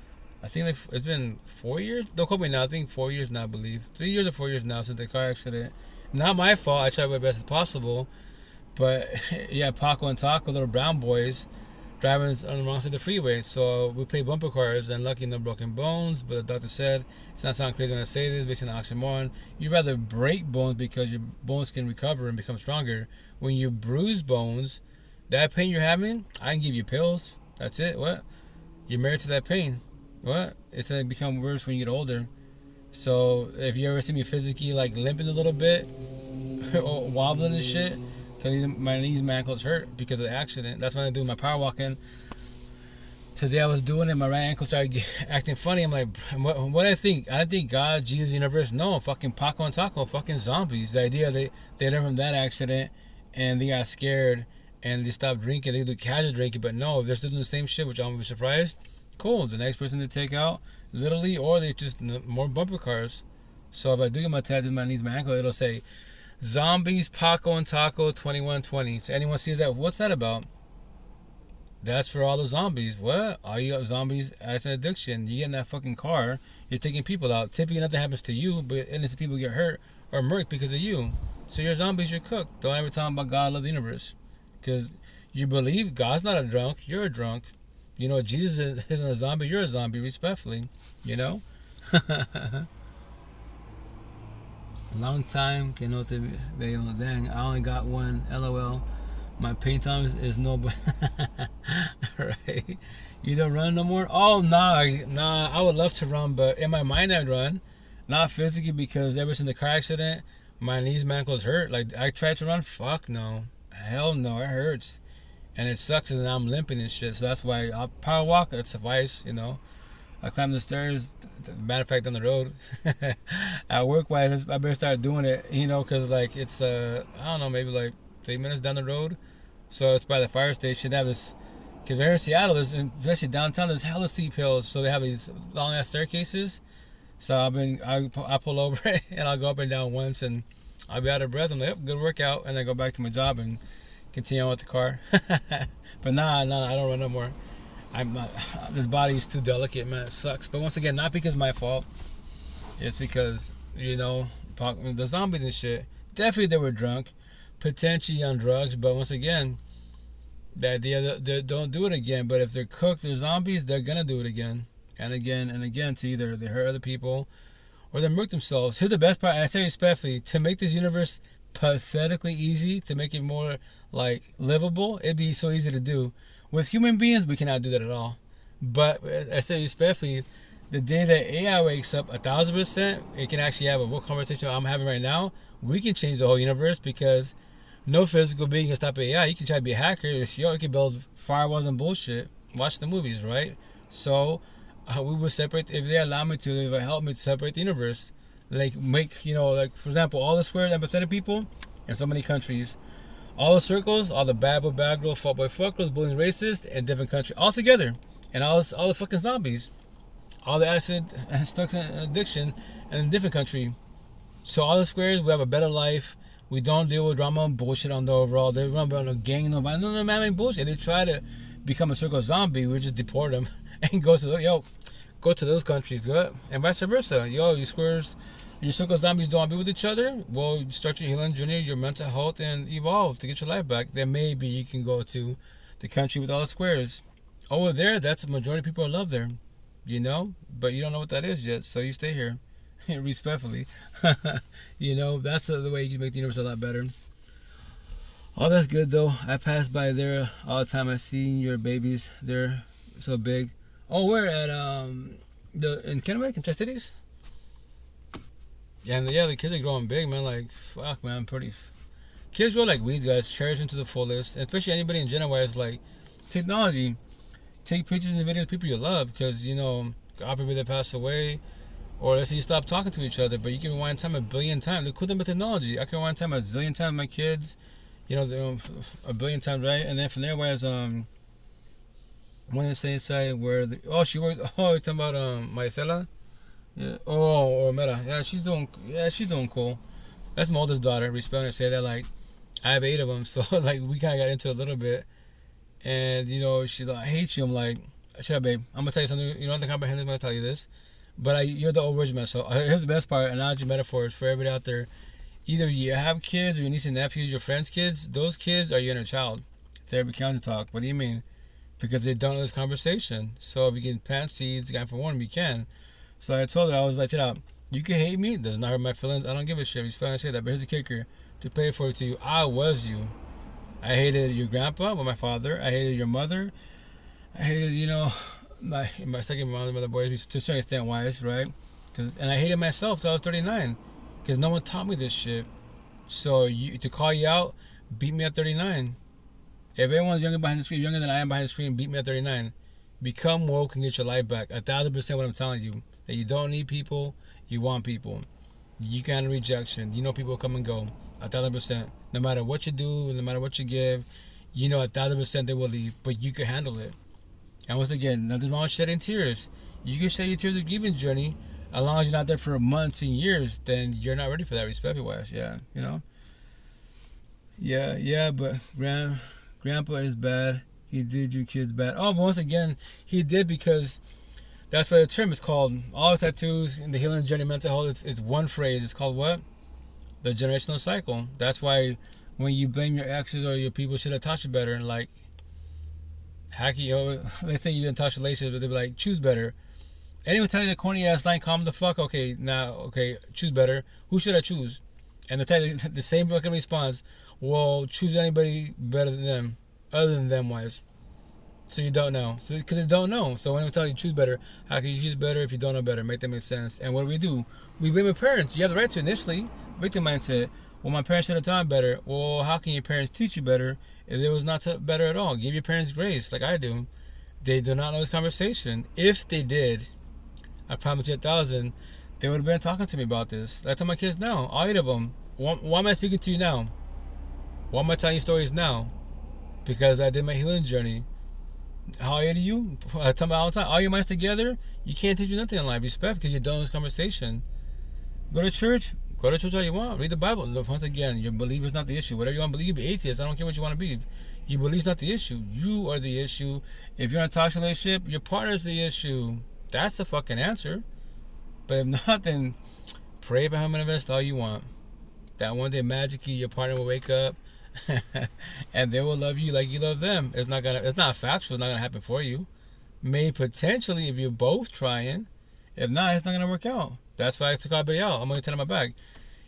I think it's been 4 years. Don't quote me now. I think 4 years now, I believe. 3 years or 4 years now since the car accident. Not my fault. I tried my best as possible. But yeah, Paco and Taco, little brown boys, driving on the wrong side of the freeway. So we played bumper cars, and lucky no broken bones. But the doctor said, it's not sound crazy when I say this, based on oxymoron, you'd rather break bones because your bones can recover and become stronger. When you bruise bones, that pain you're having, I can give you pills. That's it. What? You're married to that pain. What? It's going to become worse when you get older. So if you ever see me physically like limping a little bit or wobbling and shit, because my knees, my ankles hurt because of the accident. That's when I do my power walking. Today I was doing it, my right ankle started acting funny. I'm like, what I think? I don't think God, Jesus, universe. No, fucking Paco and Taco, fucking zombies. The idea they learned from that accident and they got scared and they stopped drinking. They do casual drinking, but no, they're still doing the same shit, which I'm gonna be surprised. Cool, the next person to take out, literally, or they just more bumper cars. So if I do get my tattoo, my knees, my ankle, it'll say Zombies, Paco and Taco 2120. So anyone sees that, what's that about? That's for all the zombies. What? All you zombies as an addiction. You get in that fucking car, you're taking people out. Typically nothing happens to you, but innocent people get hurt or murked because of you. So you're zombies, you're cooked. Don't ever talk about God, love the universe. Because you believe God's not a drunk, you're a drunk. Jesus isn't a zombie, you're a zombie, respectfully. Long time, que no te veo. Dang, I only got one, LOL. My paint time is no... Right? You don't run no more? Oh, nah, I would love to run, but in my mind I'd run. Not physically, because ever since the car accident, my knees, my ankles hurt. Like, I tried to run, fuck no. Hell no, it hurts. And it sucks, and now I'm limping and shit. So that's why I'll power walk. It suffice, I climb the stairs. Matter of fact, on the road. At work-wise, I better start doing it. Because like it's I don't know, maybe like 3 minutes down the road. So it's by the fire station. They have this, because we're in Seattle, especially downtown, there's hella steep hills. So they have these long ass staircases. So I pull over and I'll go up and down once, and I'll be out of breath. I'm like, yep, good workout, and then go back to my job and continue on with the car. But nah, I don't run no more. This body is too delicate, man. It sucks. But once again, not because of my fault. It's because, the zombies and shit, definitely they were drunk, potentially on drugs. But once again, the idea that don't do it again. But if they're cooked, they're zombies, they're gonna do it again and again and again, to either they hurt other people or they murk themselves. Here's the best part, and I say respectfully, to make this universe pathetically easy, to make it more like livable, it'd be so easy to do. With human beings, we cannot do that at all. But I say respectfully, the day that AI wakes up 1,000%, it can actually have a real conversation I'm having right now. We can change the whole universe, because no physical being can stop AI. You can try to be a hacker. You can build firewalls and bullshit. Watch the movies, right? So we will separate, if they allow me to, if they help me to separate the universe. Like make, like for example, all the square empathetic people in so many countries, all the circles, all the bad boy, bad girl, fuck boy, fuck girls, bullying, racist, in different countries, all together, and all the fucking zombies, all the acid and stuck in addiction in a different country. So all the squares, we have a better life. We don't deal with drama and bullshit on the overall. They run about no gang, no man, bullshit. They try to become a circle zombie. We just deport them and go to go to those countries, go, and vice versa. Yo, you squares, your circle zombies don't want to be with each other. Well, you start your healing journey, your mental health, and evolve to get your life back. Then maybe you can go to the country with all the squares. Over there, that's the majority of people love there, you know. But you don't know what that is yet, so you stay here, respectfully. You know, that's the way you can make the universe a lot better. Oh, that's good though. I pass by there all the time. I see your babies. They're so big. Oh, we're at in Kennewick, in Tri-Cities. Yeah, and the kids are growing big, man. Like, fuck, man, kids grow like weeds, guys. Cherish them to the fullest, and especially anybody in general. Where it's like technology. Take pictures and videos of people you love, because you know, God forbid they pass away, or let's say you stop talking to each other. But you can rewind time a billion times. The cool thing with technology, I can rewind time a zillion times with my kids. You know, a billion times, right? And then from there, whereas one inside where she works. Oh, you're talking about Maricela? Yeah. Oh, or Meta. Yeah, she's doing cool. That's my oldest daughter. Respect and say that, like, I have 8 of them, so like we kind of got into it a little bit. And you know, she's like, I hate you. I'm like, shut up, babe. I'm gonna tell you something. You don't have to comprehend this when I tell you this, but you're the original. So here's the best part. Analogy, metaphors for everybody out there. Either you have kids or your nieces and nephews, your friends' kids. Those kids are your inner child. Therapy counter talk. What do you mean? Because they don't know this conversation. So if you can plant seeds, guy for one, you can. So I told her, I was like, shut up. You can hate me. It does not hurt my feelings. I don't give a shit. Respect and say that. But here's the kicker. To pay for it to you, I was you. I hated your grandpa, my father. I hated your mother. I hated, you know, my second mother, boys, to some extent wise, right? And I hated myself till I was 39. Because no one taught me this shit. So to call you out, beat me at 39. If everyone's younger behind the screen, younger than I am behind the screen, beat me at 39. Become woke and get your life back. 1,000% what I'm telling you. That you don't need people, you want people. You can handle rejection. You know people come and go. 1,000%. No matter what you do, no matter what you give, you know 1,000% they will leave. But you can handle it. And once again, nothing wrong with shedding tears. You can shed your tears of grieving journey. As long as you're not there for months and years, then you're not ready for that, respect-wise. Yeah, you know? Yeah, but Grandpa is bad. He did you kids bad. Oh, but once again, he did, because that's why the term is called. All tattoos in the healing journey, mental health, it's one phrase. It's called what? The generational cycle. That's why when you blame your exes or your people should have taught you better, like, hacky, let's say you didn't touch relationships, but they'd be like, choose better. Anyone tell you the corny ass line, calm the fuck, okay, choose better. Who should I choose? And they tell you the same fucking response, well, choose anybody better than them, other than them wise. So you don't know. So because they don't know. So when they tell you choose better, how can you choose better if you don't know better? Make that make sense. And what do? We blame our parents. You have the right to initially. Victim mindset. Well, my parents should have done better. Well, how can your parents teach you better if it was not better at all? Give your parents grace, like I do. They do not know this conversation. If they did, I promise you 1,000, they would have been talking to me about this. I tell my kids now, all 8 of them. Why am I speaking to you now? Why am I telling you stories now? Because I did my healing journey. How are you? I tell me all the time, all your minds together, you can't teach you nothing in life. Respect, because you're done with this conversation. Go to church all you want. Read the Bible. Look, once again, your belief is not the issue. Whatever you want to believe, be atheist. I don't care what you want to believe. Your belief is not the issue. You are the issue. If you're in a toxic relationship, your partner is the issue. That's the fucking answer. But if not, then pray for him and invest all you want. That one day magically your partner will wake up and they will love you like you love them. It's not factual, it's not gonna happen for you. May potentially if you're both trying. If not, it's not gonna work out. That's why I took everybody out. I'm gonna tell my back.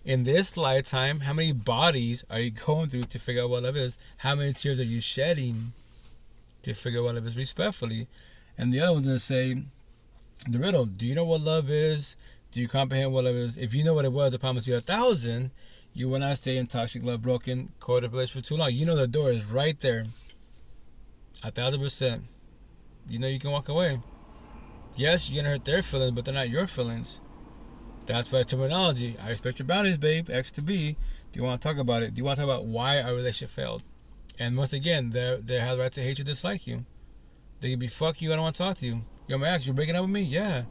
In this lifetime, how many bodies are you going through to figure out what love is? How many tears are you shedding to figure out what love is, respectfully? And the other one's gonna say the riddle. Do you know what love is? Do you comprehend what love is? If you know what it was, I promise you 1,000, you will not stay in toxic love, broken, coded relationship for too long. You know the door is right there. 1,000%. You know you can walk away. Yes, you're gonna hurt their feelings, but they're not your feelings. That's why terminology. I respect your boundaries, babe. X to B. Do you want to talk about it? Do you want to talk about why our relationship failed? And once again, they have the right to hate you, dislike you. They can be fuck you. I don't want to talk to you. Yo, my ex, you're breaking up with me? Yeah.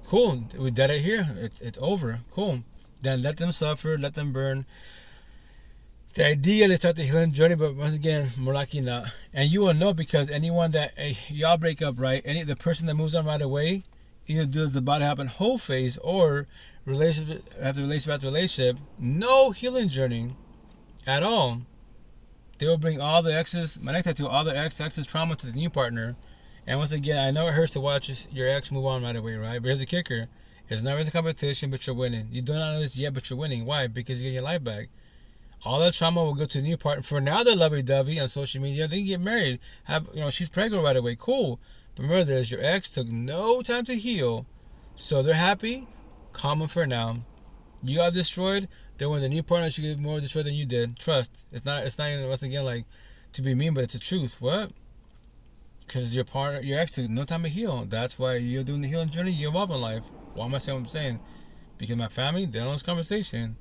Cool. We did it here. It's over. Cool. Then let them suffer. Let them burn. The idea is start the healing journey, but once again, more likely not. And you will know because anyone that y'all break up, right? The person that moves on right away, either does the body hop in whole phase or relationship after relationship, no healing journey at all. They will bring all the exes, my next tattoo, all the exes trauma to the new partner. And once again, I know it hurts to watch your ex move on right away, right? But here's the kicker. It's not really a competition, but you're winning. You don't know this yet, but you're winning. Why? Because you get your life back. All that trauma will go to the new partner. For now, they're lovey-dovey on social media. They can get married. She's pregnant right away. Cool. But remember this, your ex took no time to heal. So they're happy. Calm them for now. You got destroyed. Then when the new partner should get more destroyed than you did. Trust. It's not even, once again, like, to be mean, but it's the truth. What? Because your ex took no time to heal. That's why you're doing the healing journey. You evolve in life. Why am I saying what I'm saying? Because my family, they don't know this conversation.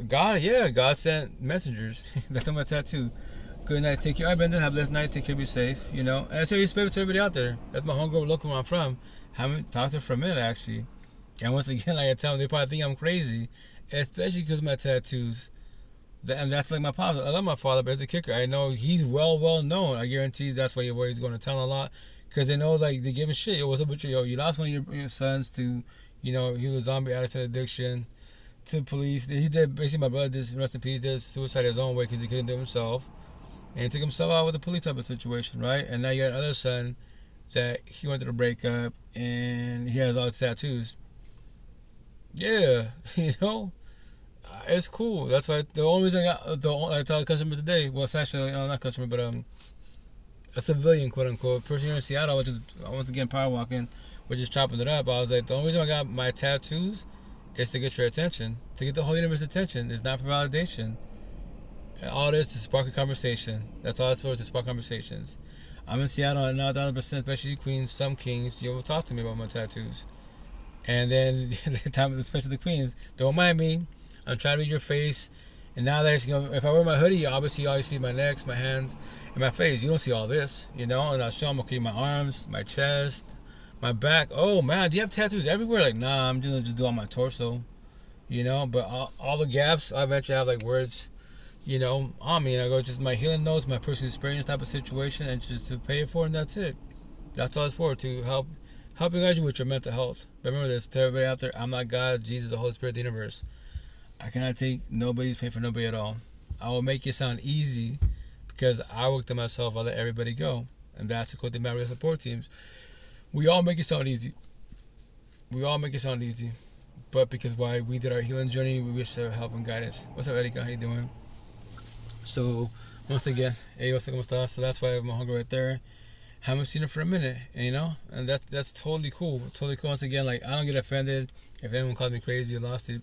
God sent messengers. That's on my tattoo. Good night, take care. All right, Brendan, have a blessed night. Take care, be safe. And that's how you respect to everybody out there. That's my homegirl local where I'm from. Haven't talked to her for a minute, actually. And once again, like I tell them, they probably think I'm crazy. Especially because of my tattoos. And that's like my father. I love my father, but it's a kicker. I know he's well known. I guarantee that's why your boy's going to tell a lot. Because they know, like, they give a shit. What's up with you? You lost one of your sons to, he was a zombie addict to addiction. To police. He did, basically my brother did, rest in peace, did suicide his own way because he couldn't do it himself. And he took himself out with a police type of situation, right? And now you got another son that he went through a breakup and he has all his tattoos. Yeah, it's cool. That's why the only reason I tell a customer today, well, it's actually, not customer, but a civilian, quote unquote, person here in Seattle, which is, once again, power walking, we're just chopping it up. I was like, the only reason I got my tattoos is to get your attention, to get the whole universe's attention. It's not for validation. And all it is to spark a conversation. That's all it's for, to spark conversations. I'm in Seattle, and not 1,000%, especially queens, some kings, you will talk to me about my tattoos. And then, especially the queens, don't mind me. I'm trying to read your face. And now that if I wear my hoodie, obviously all you see my necks, my hands, and my face. You don't see all this, And I'll show them, okay, my arms, my chest, my back. Oh man, do you have tattoos everywhere? Like, nah, I'm gonna just do on my torso, But all the gaps, I eventually have like words, on me. And I go just my healing notes, my personal experience type of situation, and just to pay it for, and that's it. That's all it's for, to help you guys with your mental health. But remember this, to everybody out there, I'm not God, Jesus, the Holy Spirit, the universe. I cannot take nobody's pain for nobody at all. I will make it sound easy because I worked on myself. I let everybody go, and that's the cool thing about real support teams. We all make it sound easy. But because why we did our healing journey, we wish to help and guidance. What's up, Erika? How you doing? So, once again, hey, what's up, ¿cómo estás? So that's why I have my hunger right there. Haven't seen it for a minute, and that's totally cool. Totally cool. Once again, like, I don't get offended if anyone calls me crazy or lost it.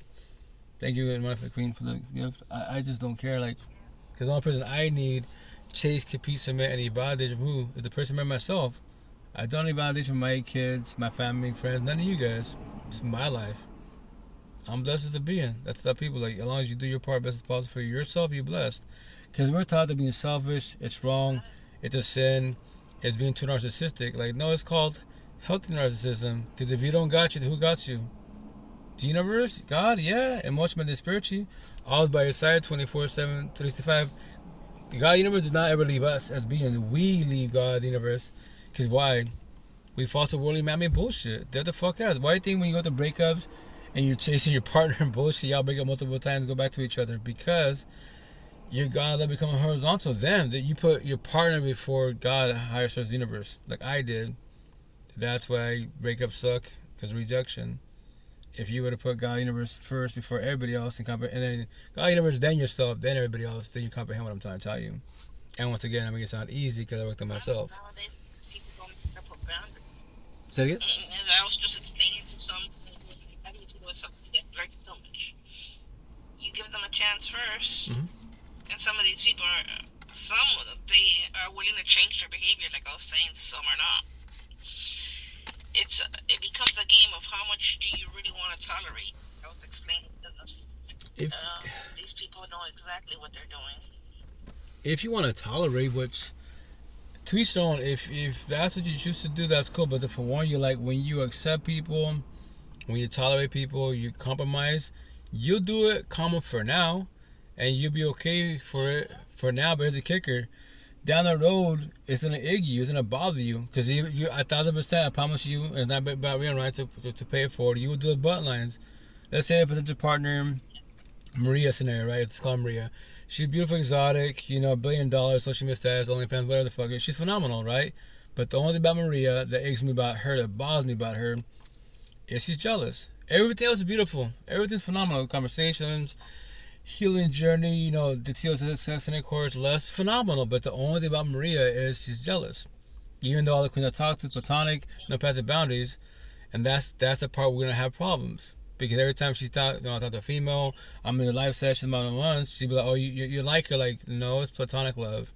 Thank you, the Queen, for the gift. I just don't care, like, because the only person I need, chase, compete, submit, any validation from who is the person by myself. I don't need validation from my kids, my family, friends, none of you guys. It's my life. I'm blessed as a being. That's the people. Like, as long as you do your part best as possible for yourself, you're blessed. Because we're taught that being selfish, it's wrong, it's a sin, it's being too narcissistic. Like, no, it's called healthy narcissism. Because if you don't got you, then who got you? The universe? God? Yeah. Emotionally and spiritually. Always by your side, 24/7, 365. The God universe does not ever leave us as beings. We leave God the universe. Because why? We fall to worldly man-made bullshit. They're the fuck out. Why do you think when you go to breakups and you're chasing your partner and bullshit, y'all break up multiple times and go back to each other? Because you're God let become horizontal. Then that you put your partner before God, higher source, universe, like I did. That's why breakups suck, because rejection. If you were to put God universe first before everybody else and then God universe, then yourself, then everybody else, then you comprehend what I'm trying to tell you. And once again, I make it sound easy because I worked on myself. Say it again? And I was just explaining to some having to do with something that like so much. You give them a chance first, and some of these people they are willing to change their behavior. Like I was saying, some are not. It becomes a game of how much do you really want to tolerate. I was explaining to them. These people know exactly what they're doing. If you want to tolerate, which to each their own, if that's what you choose to do, that's cool. But for one, you like when you accept people, when you tolerate people, you compromise. You'll do it common for now, and you'll be okay for it for now. But here's the kicker: down the road, it's gonna egg you, it's gonna bother you, because you 1,000%, I promise you, it's not about real right to pay for it. You will do the butt lines. Let's say a potential partner, Maria scenario, right? It's called Maria. She's beautiful, exotic, $1 billion, social media status, OnlyFans, whatever the fuck. She's phenomenal, right? But the only thing about Maria that eggs me about her, that bothers me about her, is she's jealous. Everything else is beautiful. Everything's phenomenal. Conversations, healing journey, the details of sex and course, less phenomenal. But the only thing about Maria is she's jealous. Even though all the queens I talk to, platonic, no past boundaries, and that's the part we're gonna have problems. Because every time I talk to a female, I'm in a live session one-on-ones, she'd be like, "Oh, you like her?" Like, no, it's platonic love.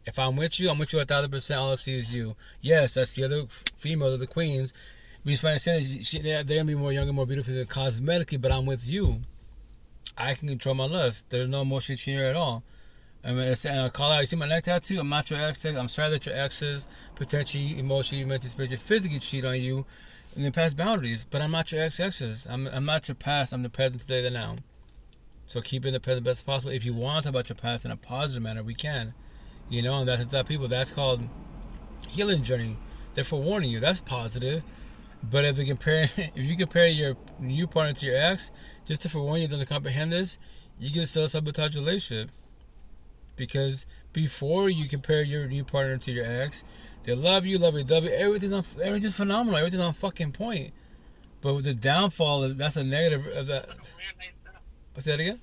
If I'm with you 1,000%. All I see is you. Yes, that's the other female of the queens. We find they're gonna be more younger, more beautiful than cosmetically, but I'm with you. I can control my lust. There's no emotion here at all. I mean, and I call out, you see my neck tattoo? I'm not your ex. I'm sorry that your exes potentially, emotionally, mentally, spiritually, physically cheat on you and then pass boundaries. But I'm not your exes. I'm not your past. I'm the present today, the now. So keep it in the present best possible. If you want to talk about your past in a positive manner, we can. And that's that people. That's called healing journey. They're forewarning you. That's positive. But if you compare your new partner to your ex, just to forewarn you, to comprehend this, you can self-sabotage your relationship. Because before you compare your new partner to your ex, they love you, everything's phenomenal, everything's on fucking point. But with the downfall, that's a negative of that. What's that again?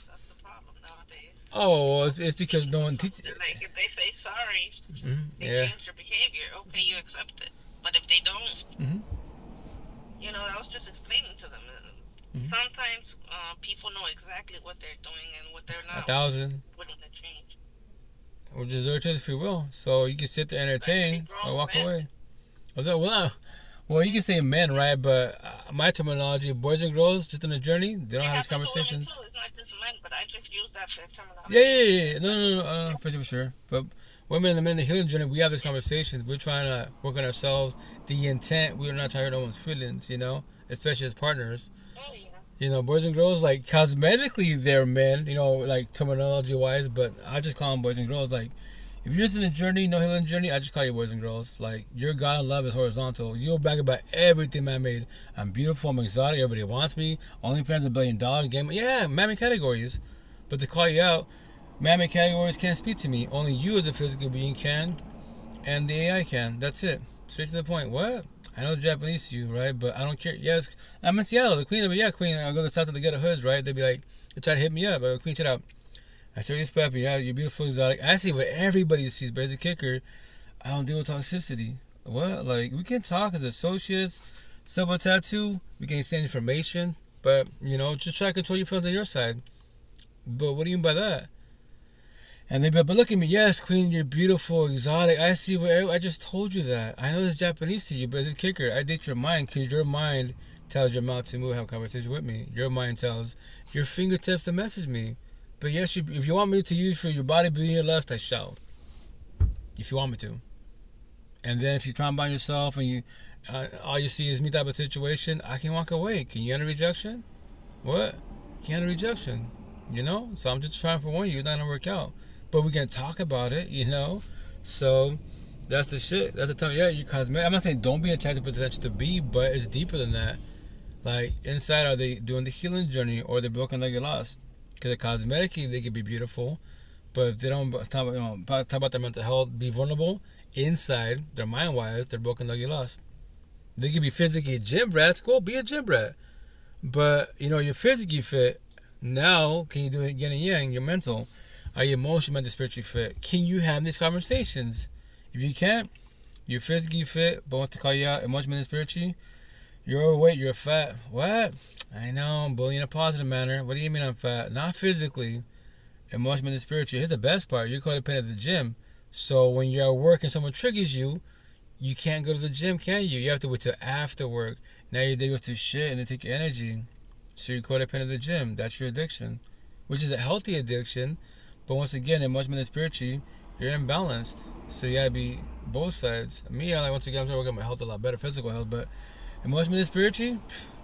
That's the problem nowadays. Oh, well, it's because no one teaches. Like, if they say sorry, they change their behavior. Okay, you accept it. But if they don't, I was just explaining to them. Sometimes people know exactly what they're doing and what they're not. 1,000. Willing to change. Or just their choice if you will. So you can sit there and entertain or walk away. Well, you can say men, right? But my terminology, boys and girls, just on a journey, they don't have these conversations. It's not just men, but I just use that terminology. Yeah. No, for sure. But women and the men, the healing journey, we have these conversations. We're trying to work on ourselves. The intent, we're not trying to hurt no one's feelings, especially as partners. Boys and girls, like, cosmetically, they're men, like, terminology-wise, but I just call them boys and girls. Like, if you're just in a journey, no healing journey, I just call you boys and girls. Like, your God and love is horizontal. You'll brag about everything man made. I'm beautiful, I'm exotic, everybody wants me. OnlyFans $1 billion game. Yeah, man-made categories. But to call you out, man-made categories can't speak to me. Only you as a physical being can, and the AI can. That's it. Straight to the point. What? I know it's Japanese to you, right? But I don't care. Yes, I'm in Seattle. The queen, they'll be, yeah, queen. I'll go to the south to the ghetto hoods, right? They'll be like, they try to hit me up. But queen, shut up. I say respect, but yeah, you're beautiful, exotic. I see what everybody sees, but as a kicker, I don't deal with toxicity. What? Like, we can talk as associates, sub a tattoo, we can exchange information, but, just try to control your feelings on your side. But what do you mean by that? And they be like, but look at me, yes, queen, you're beautiful, exotic. I see what I just told you that. I know it's Japanese to you, but as a kicker, I date your mind, because your mind tells your mouth to move, have a conversation with me. Your mind tells your fingertips to message me. But yes, if you want me to use for your body, being your lust, I shall. If you want me to. And then if you try and bind yourself and all you see is me type of situation, I can walk away. Can you handle rejection? What? You handle rejection. So I'm just trying to warn you, it's not gonna work out. But we can talk about it, So that's the shit. That's the time. Yeah, you cosmetic. I'm not saying don't be attracted to potential to be, but it's deeper than that. Like, inside, are they doing the healing journey or they're broken like you're lost? Because cosmetically they could be beautiful, but if they don't talk about their mental health, be vulnerable inside, their mind wise, they're broken like you lost. They could be physically gym brats. Cool, be a gym brat. But you're physically fit. Now, can you do it yin and yang? Your mental, are you emotionally, mentally, spiritually fit? Can you have these conversations? If you can't, you're physically fit, but want to call you out emotionally, mentally, spiritually. You're overweight, you're fat. What? I know, I'm bullying in a positive manner. What do you mean I'm fat? Not physically, emotionally and spiritually. Here's the best part. You're codependent at the gym. So when you're at work and someone triggers you, you can't go to the gym, can you? You have to wait till after work. Now you're dealing with the shit and they take your energy. So you're codependent at the gym. That's your addiction. Which is a healthy addiction. But once again, emotionally and spiritually, you're imbalanced. So you gotta be both sides. Me, once again, I'm trying to work on my health a lot better, physical health, but emotionally and spiritually,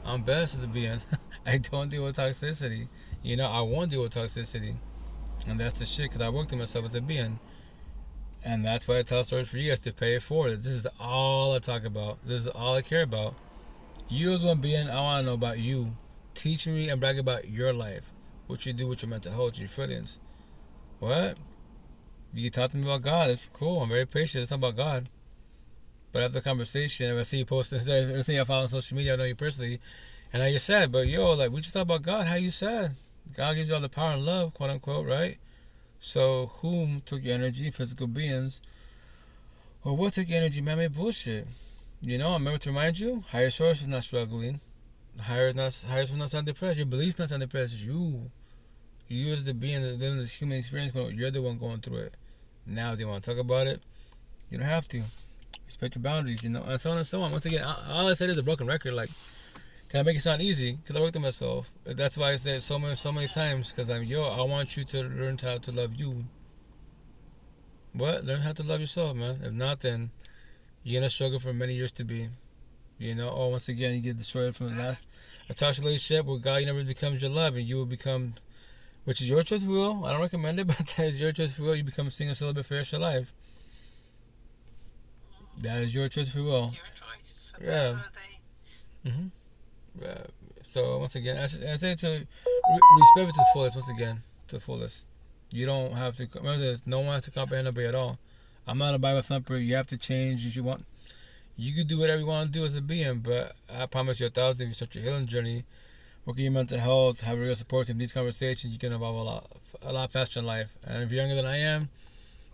I'm best as a being. I don't deal with toxicity. I won't deal with toxicity. And that's the shit, because I worked on myself as a being. And that's why I tell stories for you guys to pay it forward. This is all I talk about. This is all I care about. You as one being, I want to know about you. Teach me and brag about your life. What you do with your mental health, your feelings. What? You talk to me about God. It's cool. I'm very patient. It's not about God. But after the conversation, if I see you posting, let's say I follow on social media, I know you personally, and now you're sad. But yo, like, we just talk about God. How you sad? God gives you all the power and love, quote unquote, right? So whom took your energy? Physical beings. Well, what took your energy? Man-made bullshit. You know, I remember to remind you, higher source is not struggling. Higher source not depressed. Your beliefs not depressed. You as the being living this human experience, you're the one going through it. Now, do you want to talk about it? You don't have to. Respect your boundaries, you know, and so on and so on. Once again, all I said is a broken record. Like, can I make it sound easy? Because I worked on myself. That's why I said so many times. Because I want you to learn how to love you. What? Learn how to love yourself, man. If not, then you're gonna struggle for many years to be. You know. Oh, once again, you get destroyed from the last a toxic relationship with God. You never becomes your love, and you will become, which is your choice of will. I don't recommend it, but that is your choice of will. You become single, celibate for the rest of your life. That is your choice of will. It's your choice. At Yeah. the end of the day. So once again, I say to respect it to the fullest. Once again, to the fullest. You don't have to. Remember this. No one has to comprehend nobody at all. I'm not a Bible thumper. You have to change if you want. You can do whatever you want to do as a being, but I promise you 1,000. If you start your healing journey, work on your mental health, have a real support team, these conversations, you can evolve a lot faster in life. And if you're younger than I am,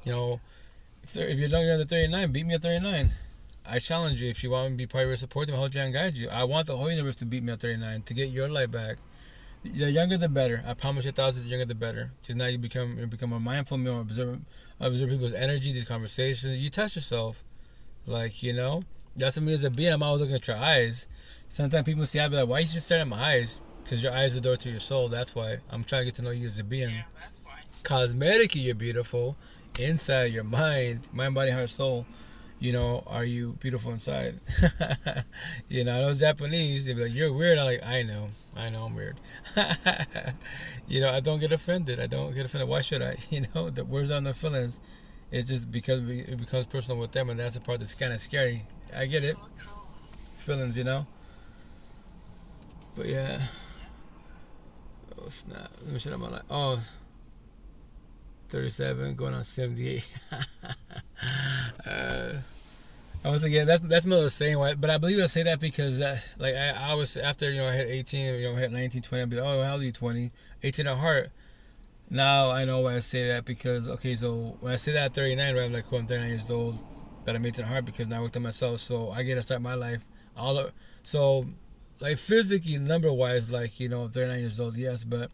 you know, if you're younger than 39, beat me at 39. I challenge you. If you want me to be part of your support team, I'll hold you and guide you. I want the whole universe to beat me at 39 to get your life back. The younger the better. I promise you 1,000. The younger the better. Because now you become more mindful, more observe people's energy, these conversations. You touch yourself, like, you know. That's what me as a being. I'm always looking at your eyes. Sometimes people see, I be like, why you just staring at my eyes? Because your eyes are the door to your soul. That's why I'm trying to get to know you as a being. Yeah, that's why. Cosmetically, you're beautiful. Inside, your mind, body, heart, soul. You know, are you beautiful inside? You know, those Japanese, they be like, you're weird. I'm like, I know, I'm weird. You know, I don't get offended. Why should I? You know, the words are no feelings. It's just because it becomes personal with them, and that's the part that's kind of scary. I get it. True. Feelings, you know? But yeah. Oh, snap. Let me shut up my life. Oh, 37, going on 78. Once again, that's my little saying, but I believe I say that because like I was, after, you know, I hit 18, you know, I hit 19, 20, I'd be like, oh, how old are you? 20, 18 at heart. Now I know why I say that, because okay, so when I say that at 39, right, I'm like, cool, I'm 39 years old, but I'm 18 at heart because now I worked on myself, so I get to start my life so like physically, number wise, like, you know, 39 years old, yes, but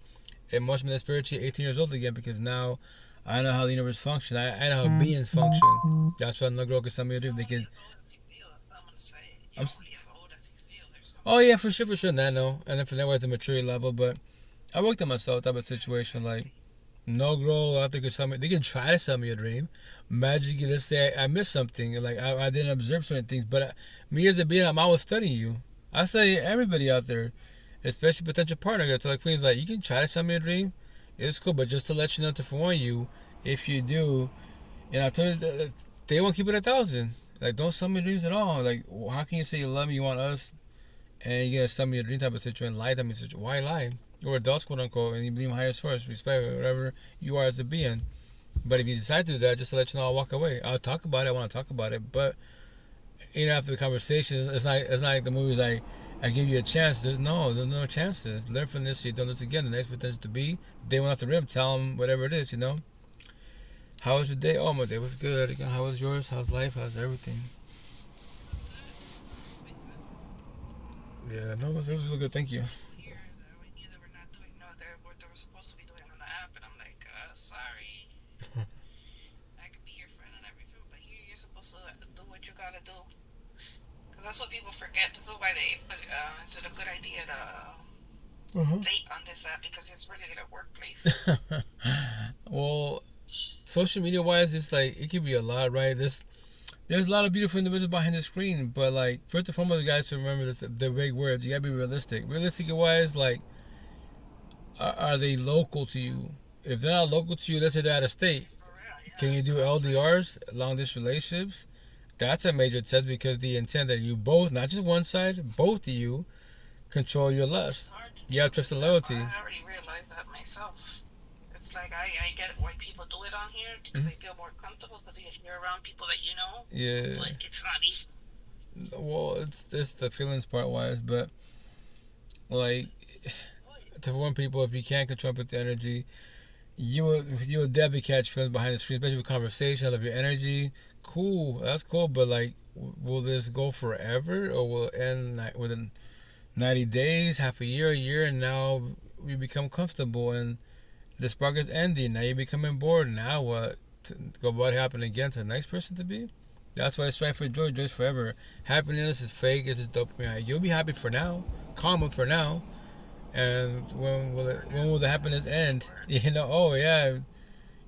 emotionally and spiritually 18 years old again, because now I know how the universe functions. I know how beings function. That's why no girl can tell me to do. They can. Oh yeah, for sure, that, no. And then from there, it's a maturity level. But I worked on myself, type of situation. Like, no girl out there can tell me. They can try to sell me a dream. Magically, let's say I missed something. Like I didn't observe certain things. But me as a being, I'm always studying you. I study everybody out there, especially potential partner. I tell the queens, like, you can try to sell me a dream. It's cool, but just to let you know, to forewarn you, if you do, and I told you, they won't keep it 1,000. Like, don't sell me dreams at all. Like, how can you say you love me, you want us, and you're gonna sell me a dream type of situation, lie type of situation? Why lie? We're adults, quote unquote, and you believe in higher source, respect whatever you are as a being. But if you decide to do that, just to let you know, I'll walk away. I'll talk about it. I want to talk about it, but you know, after the conversation, it's not like the movies. I give you a chance. There's no chances. Learn from this so you don't do this again. The next potential to be, they went off the rim. Tell them whatever it is, you know. How was your day? Oh, my day was good. How was yours? How's life? How's everything? Yeah, no, it was really good. Thank you. Here, we knew they were not doing what they were supposed to be doing on the app, and I'm like, sorry. I could be your friend and everything, but here you're supposed to do what you gotta do. That's what people forget. This is why they put is it a good idea to date on this app, because it's really a workplace. Well, social media wise, it's like, it could be a lot, right? There's a lot of beautiful individuals behind the screen, but like, first and foremost, you guys should remember the big words. You gotta be realistic. Realistic wise, like, are they local to you? if they're not local to you, let's say they're out of state, For real, yeah, can you that's do what I'm saying. LDRs, long distance relationships? That's a major test because the intent that you both, not just one side, both of you, control your It's lust. hard to You do have trust this and stuff. loyalty. I already realized that myself. It's like I get why people do it on here because they feel more comfortable because you're around people that you know. Yeah. But it's not easy. Well, it's the feelings part wise, but like to warn people, if you can't control with the energy, you will definitely catch feelings behind the screen, especially with conversation. I love your energy. Cool, that's cool, but like, will this go forever, or will it end within 90 days, half a year, and now we become comfortable and the spark is ending. Now you're becoming bored. Now what? Go what happened again to the next person to be? That's why I strive for joy. Joy's forever. Happiness is fake. It's just dopamine. You'll be happy for now, calm for now, and when will the happiness end? You know. Oh yeah.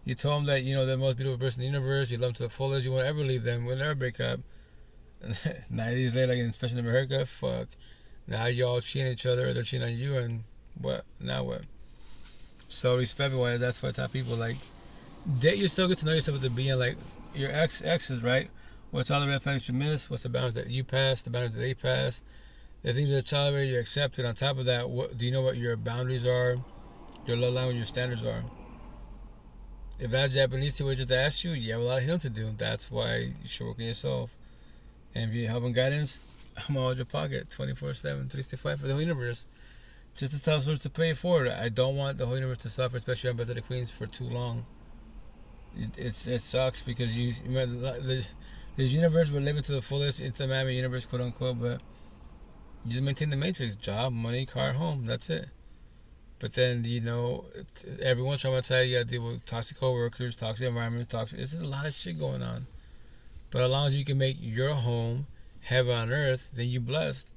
You told them that they're the most beautiful person in the universe. You love them to the fullest. You won't ever leave them. We'll never break up. 90 days later, like especially in America, fuck. Now y'all cheating each other. They're cheating on you, and what? Now what? So respect wise, that's what top people like. Date yourself, get to know yourself as a being. Like your exes, right? What's all the red flags you miss? What's the boundaries that you passed? The boundaries that they passed? The things that tolerated, you accepted. On top of that, what do you know what your boundaries are? Your love language, your standards are. If that Japanese teacher just asked you, you have a lot of healing to do. That's why you should work on yourself. And if you need help and guidance, I'm always in your pocket, 24/7, 365 for the whole universe. Just to tell source to pay for it. I don't want the whole universe to suffer, especially on Birth of the Queens, for too long. It sucks because this universe we're living to the fullest. It's a man-made universe, quote unquote, but you just maintain the matrix: job, money, car, home. That's it. But then everyone's trying to tell you gotta deal with toxic coworkers, toxic environments, toxic. There's just a lot of shit going on. But as long as you can make your home heaven on earth, then you blessed.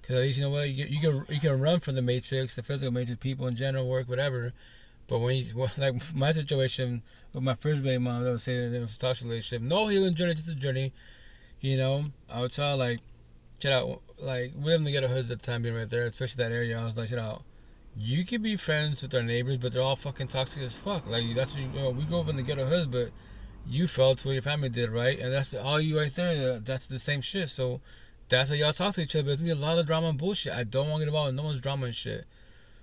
Because at least you know what you can run from the matrix, the physical matrix, people in general, work, whatever. But like my situation with my first baby mom, I would say that it was a toxic relationship. No healing journey, just a journey. I would tell like, check out, like we live in the ghetto hoods at the time, being right there, especially that area. I was like, check out. You could be friends with our neighbors, but they're all fucking toxic as fuck. Like that's what we grew up in the ghetto hoods, but you felt what your family did, right? And that's all you right there. That's the same shit. So that's how y'all talk to each other. There's gonna be a lot of drama and bullshit. I don't want to get involved in no one's drama and shit.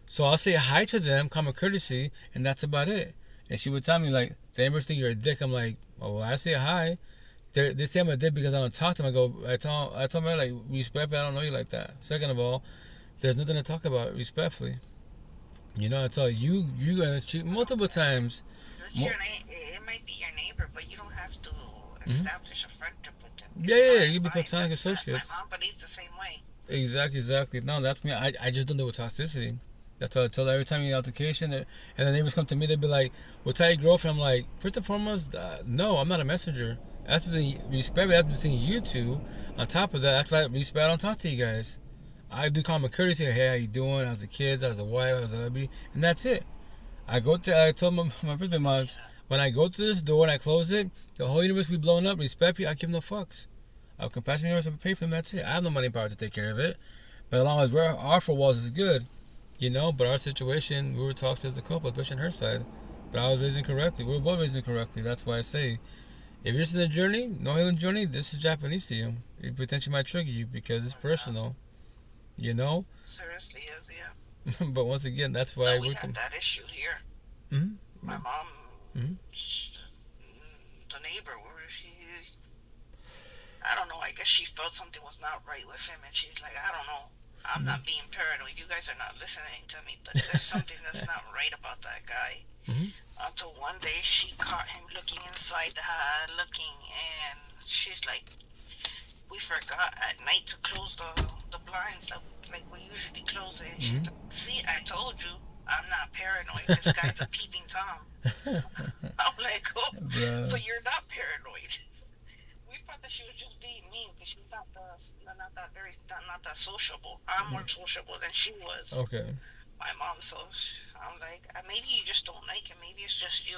So I'll say hi to them, common courtesy, and that's about it. And she would tell me like, the neighbors think you're a dick. I'm like, oh, well, I say hi. They say I'm a dick because I don't talk to them. I told them like, respectfully, I don't know you like that. Second of all, there's nothing to talk about respectfully. I tell you gonna cheat multiple times. It might be your neighbor, but you don't have to establish a friendship with them. Yeah, you be platonic associates. My mom, but he's the same way. Exactly. No, that's me. I just don't do with toxicity. That's what I tell her every time you get altercation, and the neighbors come to me, they'd be like, "Well, tell your girlfriend." I'm like, first and foremost, no, I'm not a messenger. That's between respect. That's between you two. On top of that, that's why respect. I don't talk to you guys. I do common courtesy. Hey, how you doing? How's the kids? How's the wife? How's the hubby? And that's it. I told my first mom, when I go through this door and I close it, the whole universe will be blown up. Respect you. I give no fucks. I'll compassion universe and pay for them. That's it. I have no money and power to take care of it. But as long as our four walls is good, But our situation, we were talking as a couple, especially on her side. But I was raised incorrectly. We were both raised incorrectly. That's why I say, if you're in a journey, no healing journey, this is Japanese to you. It potentially might trigger you because it's personal. Seriously, yes, yeah. But once again, that's why we had that issue here. Mm-hmm. My mom, Mm-hmm. the neighbor, I don't know, I guess she felt something was not right with him, and she's like, I don't know, I'm not being paranoid, you guys are not listening to me, but there's something that's not right about that guy. Mm-hmm. Until one day she caught him looking inside and she's like, we forgot at night to close the blinds like we usually close it. She's like, see, I told you, I'm not paranoid. This guy's a peeping Tom. I'm like, oh, so you're not paranoid. We thought that she was just being mean because she's not that sociable. I'm more sociable than she was. Okay. My mom, so I'm like, maybe you just don't like him. Maybe it's just you.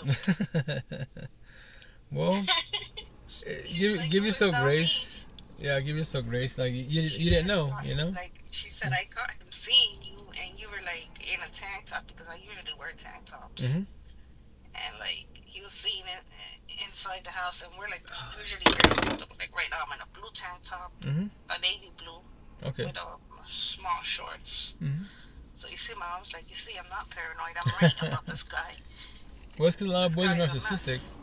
Well, give yourself grace. Yeah, give yourself grace. Like you didn't know, Like she said, I caught him seeing you, and you were like in a tank top because I usually wear tank tops. and like he was seeing it inside the house, and we're like usually very like right now I'm in a blue tank top, a navy blue, Okay. with small shorts. Mm-hmm. So you see, I was like, you see, I'm not paranoid. I'm right about this guy. Well, it's because a lot of This boys are guy is a narcissistic. mess.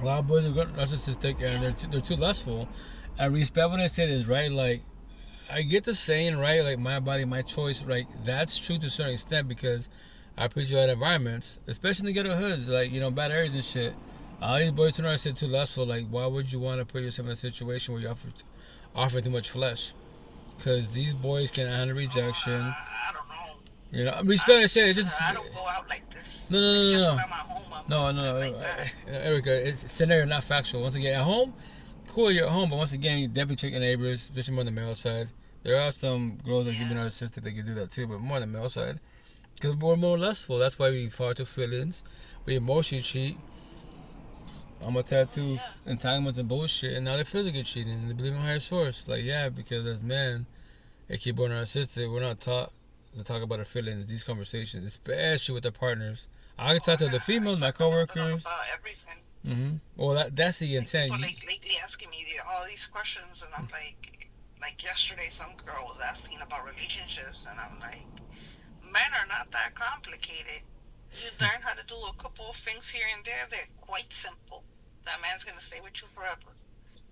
A lot of boys are narcissistic, and they're too lustful. I respect when I say this, right? Like, I get the saying, right? Like, my body, my choice, right? That's true to a certain extent because I preach about environments, especially in the ghetto hoods, like, bad areas and shit. All these boys turn around and say too lustful. Like, why would you want to put yourself in a situation where you offer too much flesh? Because these boys can handle rejection. I don't know. Respect. I say just. I don't go out like this. No, It's just no. when I'm at home. No. Like that. Erica, it's scenario, not factual. Once again, at home, cool, you're at home, but once again, you definitely check your neighbors, especially more on the male side. There are some girls that can be narcissistic that can do that too, but more on the male side. Because we're more lustful. That's why we fall to feelings. We emotionally cheat. I'm a tattoos, entanglements, and bullshit, and now they're physically cheating. And they believe in higher source. Like, yeah, because as men, if you're born narcissistic, we're not taught to talk about our feelings, these conversations, especially with their partners. I can talk to the females, my coworkers. About everything. Well, that's the intent. People lately asking me all these questions, and I'm like yesterday, some girl was asking about relationships, and I'm like, men are not that complicated. You learn how to do a couple of things here and there. They're quite simple. That man's gonna stay with you forever.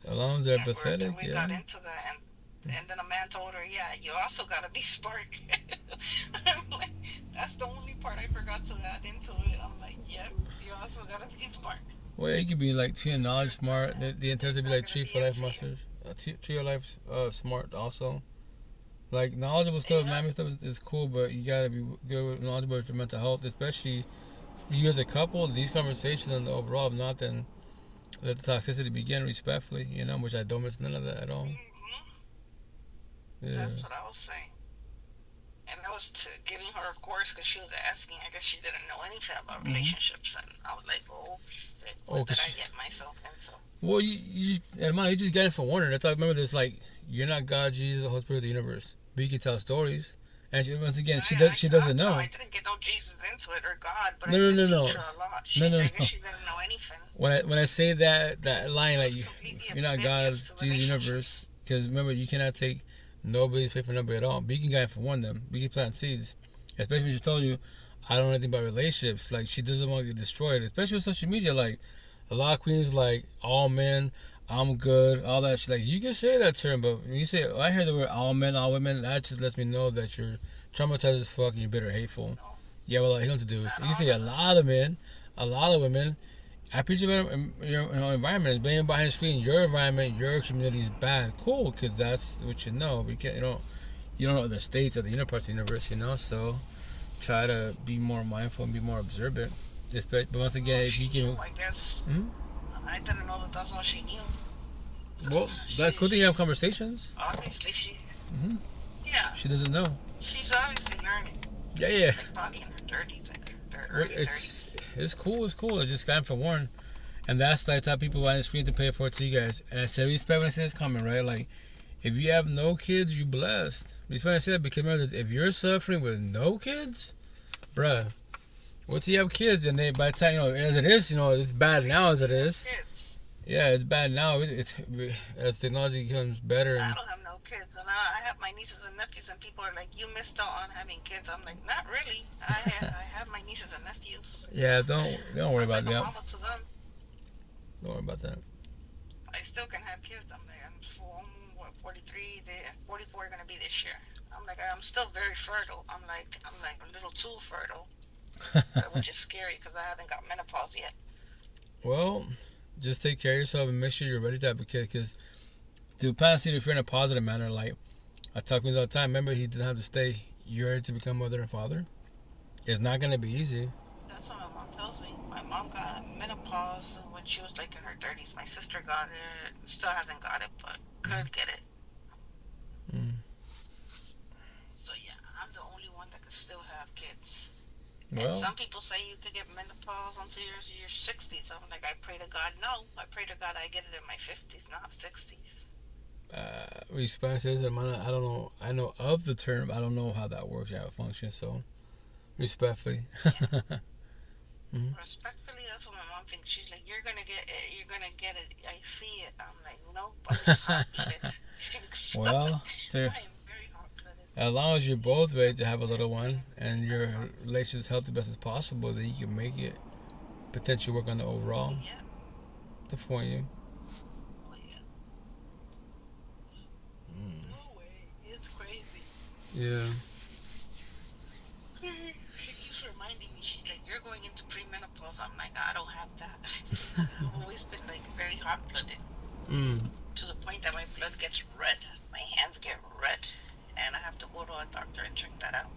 As long as they're pathetic, we got into that, and then a man told her, "Yeah, you also gotta be smart." I'm like, that's the only part I forgot to add into it. I'm like, yeah, you also gotta be smart. Well, it could be like tree of knowledge smart. The intent to be like tree for life masters. Tree of life smart also. Like knowledgeable stuff, man, stuff is cool, but you gotta be good with knowledgeable with your mental health, especially you as a couple. These conversations and the overall, if not, then let the toxicity begin respectfully. Which I don't miss none of that at all. Yeah. That's what I was saying. And I was giving her a course because she was asking. I guess she didn't know anything about relationships, and I was like, "Oh shit, what did I get myself into?" Well, you just got it for Warner. That's why I remember this. Like, you're not God, Jesus, the Holy Spirit of the universe, but you can tell stories. And once again, she doesn't know. I didn't get no Jesus into it or God, but no. I did teach her a lot. I guess she didn't know anything. When I say that line, like you're not God, Jesus, universe, because remember, you cannot take nobody's faith for nobody at all. But you can guide for one them. We can plant seeds. Especially when she told you, I don't know anything about relationships. Like, she doesn't want to get destroyed. Especially with social media. Like, a lot of queens, like, all men, I'm good, all that shit. Like, you can say that term, but when you say, I hear the word all men, all women, that just lets me know that you're traumatized as fuck and you're bitter, hateful. You have a lot of healing to do. You can say a lot of men, a lot of women. I preach about your environment, being behind the screen, your environment, your community is bad. Cool, because that's what you know. But you don't know the states or the inner parts of the universe, So try to be more mindful and be more observant. But once again, if you can, I guess I didn't know that that's all she knew. Well, that cool thing you have conversations. Obviously, she. Yeah. She doesn't know. She's obviously learning. Yeah. Like probably in her 30s, I think. Early 30s. It's cool. I just got him for Warren. And that's the type of people behind the screen to pay for it to you guys. And I said respect when I say this comment, right? Like, if you have no kids, you blessed. Respect when I say that because remember that if you're suffering with no kids, bruh, wait till you have kids and they by the time as it is, it's bad now as it is. Kids. Yeah, it's bad now. It's as technology becomes better. I don't have no kids, and I have my nieces and nephews, and people are like, "You missed out on having kids." I'm like, "Not really. I have my nieces and nephews." Yeah, don't worry about that. I'm mama to them. Don't worry about that. I still can have kids. I'm 43, 44 gonna be this year. I'm like, I'm still very fertile. I'm like a little too fertile, which is scary because I haven't got menopause yet. Well, just take care of yourself and make sure you're ready to have a kid. Because to plant seed, if you're in a positive manner, like I talk to you all the time. Remember, he doesn't have to stay. You're ready to become mother and father. It's not gonna be easy. That's what my mom tells me. My mom got menopause when she was like in her 30s. My sister got it. Still hasn't got it, but could get it. So yeah, I'm the only one that could still have kids. Well, and some people say you could get menopause until your 60s. I'm like, I pray to God, no. I pray to God I get it in my 50s, not 60s. Responses, I don't know. I know of the term. I don't know how that works, how it functions. So, respectfully. Respectfully, that's what my mom thinks. She's like, "You're gonna get it. You're gonna get it. I see it." I'm like, "Nope, I'm just hot-blooded." Well, I am very hot-blooded. as long as you're both ready to have a little one and your relationship is healthy best as possible, then you can make it. Potentially work on the overall. Yeah. For you. Oh yeah. No way. It's crazy. Yeah. She keeps reminding me. She's like, "You're going into premenopause." I'm like, "I don't have that." I've always been like very hot-blooded. To the point that my blood gets red. My hands get red. And I have to go to a doctor and check that out.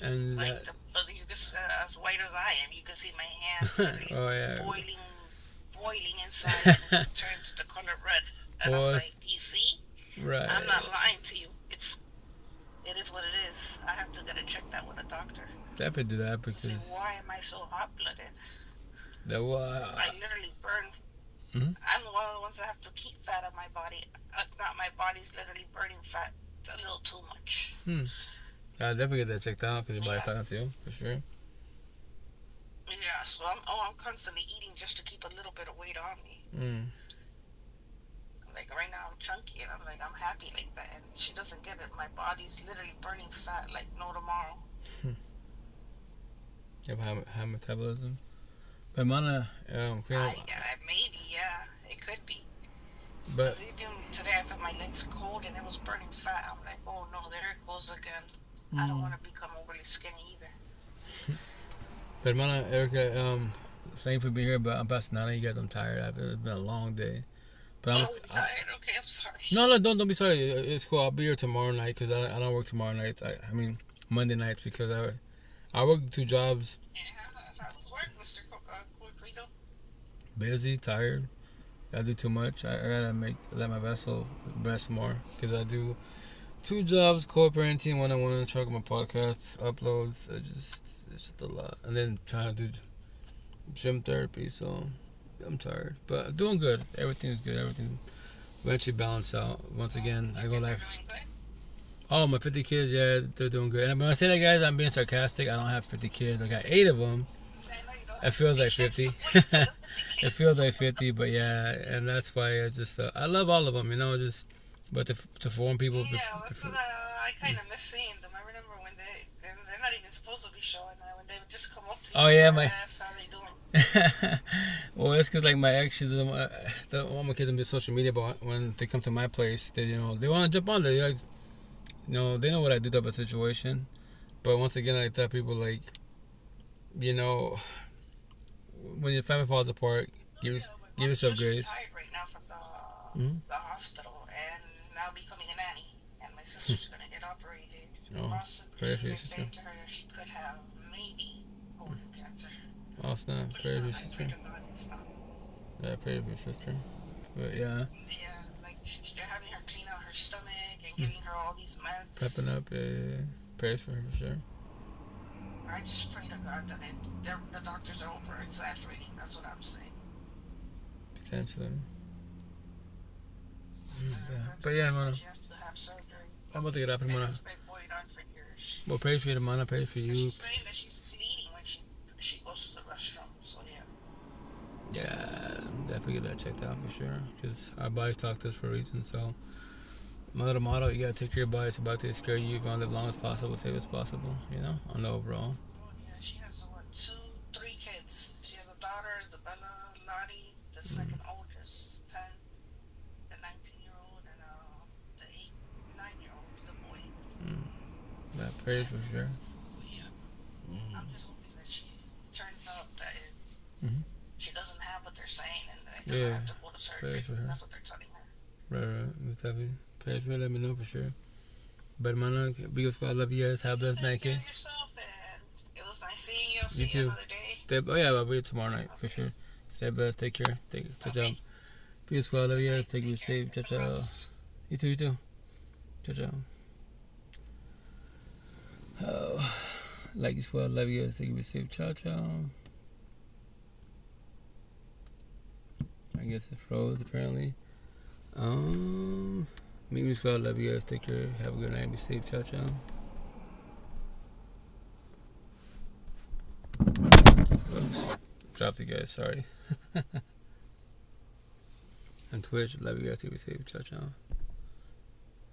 And like, you can see, as white as I am, you can see my hands oh yeah, boiling inside, and it turns the color red. And I'm like, "Do you see? Right. I'm not lying to you. It is what it is. I have to get it checked out with a doctor. Definitely do that because. To see why am I so hot-blooded? I literally burn. I'm one of the ones that have to keep fat on my body. If not, my body's literally burning fat a little too much. I'll definitely get that checked out because your body's talking to you, for sure. Yeah, so I'm constantly eating just to keep a little bit of weight on me. Like right now I'm chunky and I'm like, I'm happy like that, and she doesn't get it. My body's literally burning fat like no tomorrow. You have high metabolism. But Mana, maybe, yeah, it could be. But because even today I felt my legs cold and it was burning fat. I'm like, oh no, there it goes again. I don't want to become overly skinny either. But Mana, Erica, thank you for being here. But I'm passing out. You guys, I'm tired. It's been a long day. But I'm tired. Okay, I'm sorry. No, don't be sorry. It's cool. I'll be here tomorrow night because I don't work tomorrow night. I mean Monday nights because I work 2 jobs. Yeah, how's work, Mr. Corrido? Busy, tired. I do too much. I gotta let my vessel rest more because I do 2 jobs, co-parenting, one-on-one, truck my podcasts, uploads. It's just a lot, and then trying to do gym therapy. So I'm tired, but doing good. Everything's good. Everything eventually balance out. Once again, I go like, oh, my 50 kids, yeah, they're doing good. And when I say that, guys, I'm being sarcastic. I don't have 50 kids. I got 8 of them. It feels like 50. It feels like 50, but yeah, and that's why I love all of them, but to form people. Yeah, that's what I kind of miss seeing them. I remember when they're not even supposed to be showing that, when they would just come up to you. Oh yeah, ask how they doing. Well, it's because like my ex, she's all my kids on social media, but when they come to my place, they want to jump on there. Like, they know what I do type of situation. But once again, I tell people like, when your family falls apart, give yourself grace. I'm retired right now from the hospital and now becoming a nanny. And my sister's going to get operated. Pray for your Possibly, sister. saying to her that she could have maybe colon cancer. Oh, snap. Pray for your sister. Yeah, pray for your sister. But yeah. Yeah, like they're having her clean out her stomach and giving her all these meds. Prepping up, yeah. Prayers for her for sure. I just pray to God that the doctors are over exaggerating. That's what I'm saying. Potentially. Yeah. But yeah, man. She has to have surgery. I'm about to get off in a minute. It's been going on for years. Well, pray for you, man. I pray for you. She's saying that she's bleeding when she goes to the restroom. So yeah. Yeah, definitely get that checked out for sure. Because our bodies talk to us for a reason. So, my little motto: you gotta take care of your body. It's about to take care of you. You're gonna live long as possible, safe as possible. On the overall. Oh yeah, she has 3 kids. She has a daughter, Isabella, Lottie, the second oldest, 10, the 19-year-old, and the 9-year-old, the boy. Yeah, prayers for sure. So yeah, I'm just hoping that she turns out that she doesn't have what they're saying and doesn't have to go to surgery. That's what they're telling her. Right. Definitely. Prayers for her. Let me know for sure. But man, big squad. I love you guys. Have a blessed night, kid. Yourself, and it was nice seeing you. I'll see you another day. I'll be here tomorrow night for sure. Stay blessed. Take care. Ciao, ciao. Big squad. I love you guys. Take you safe. Ciao, ciao. You too. Ciao, ciao. Oh, like you squad. Love you guys. Take you safe. Ciao, ciao. I guess it froze apparently. Meet me squad. Love you guys. Take care. Have a good night. Be safe. Ciao, ciao. dropped you guys. Sorry. On Twitch, love you guys. Stay safe. Ciao, ciao.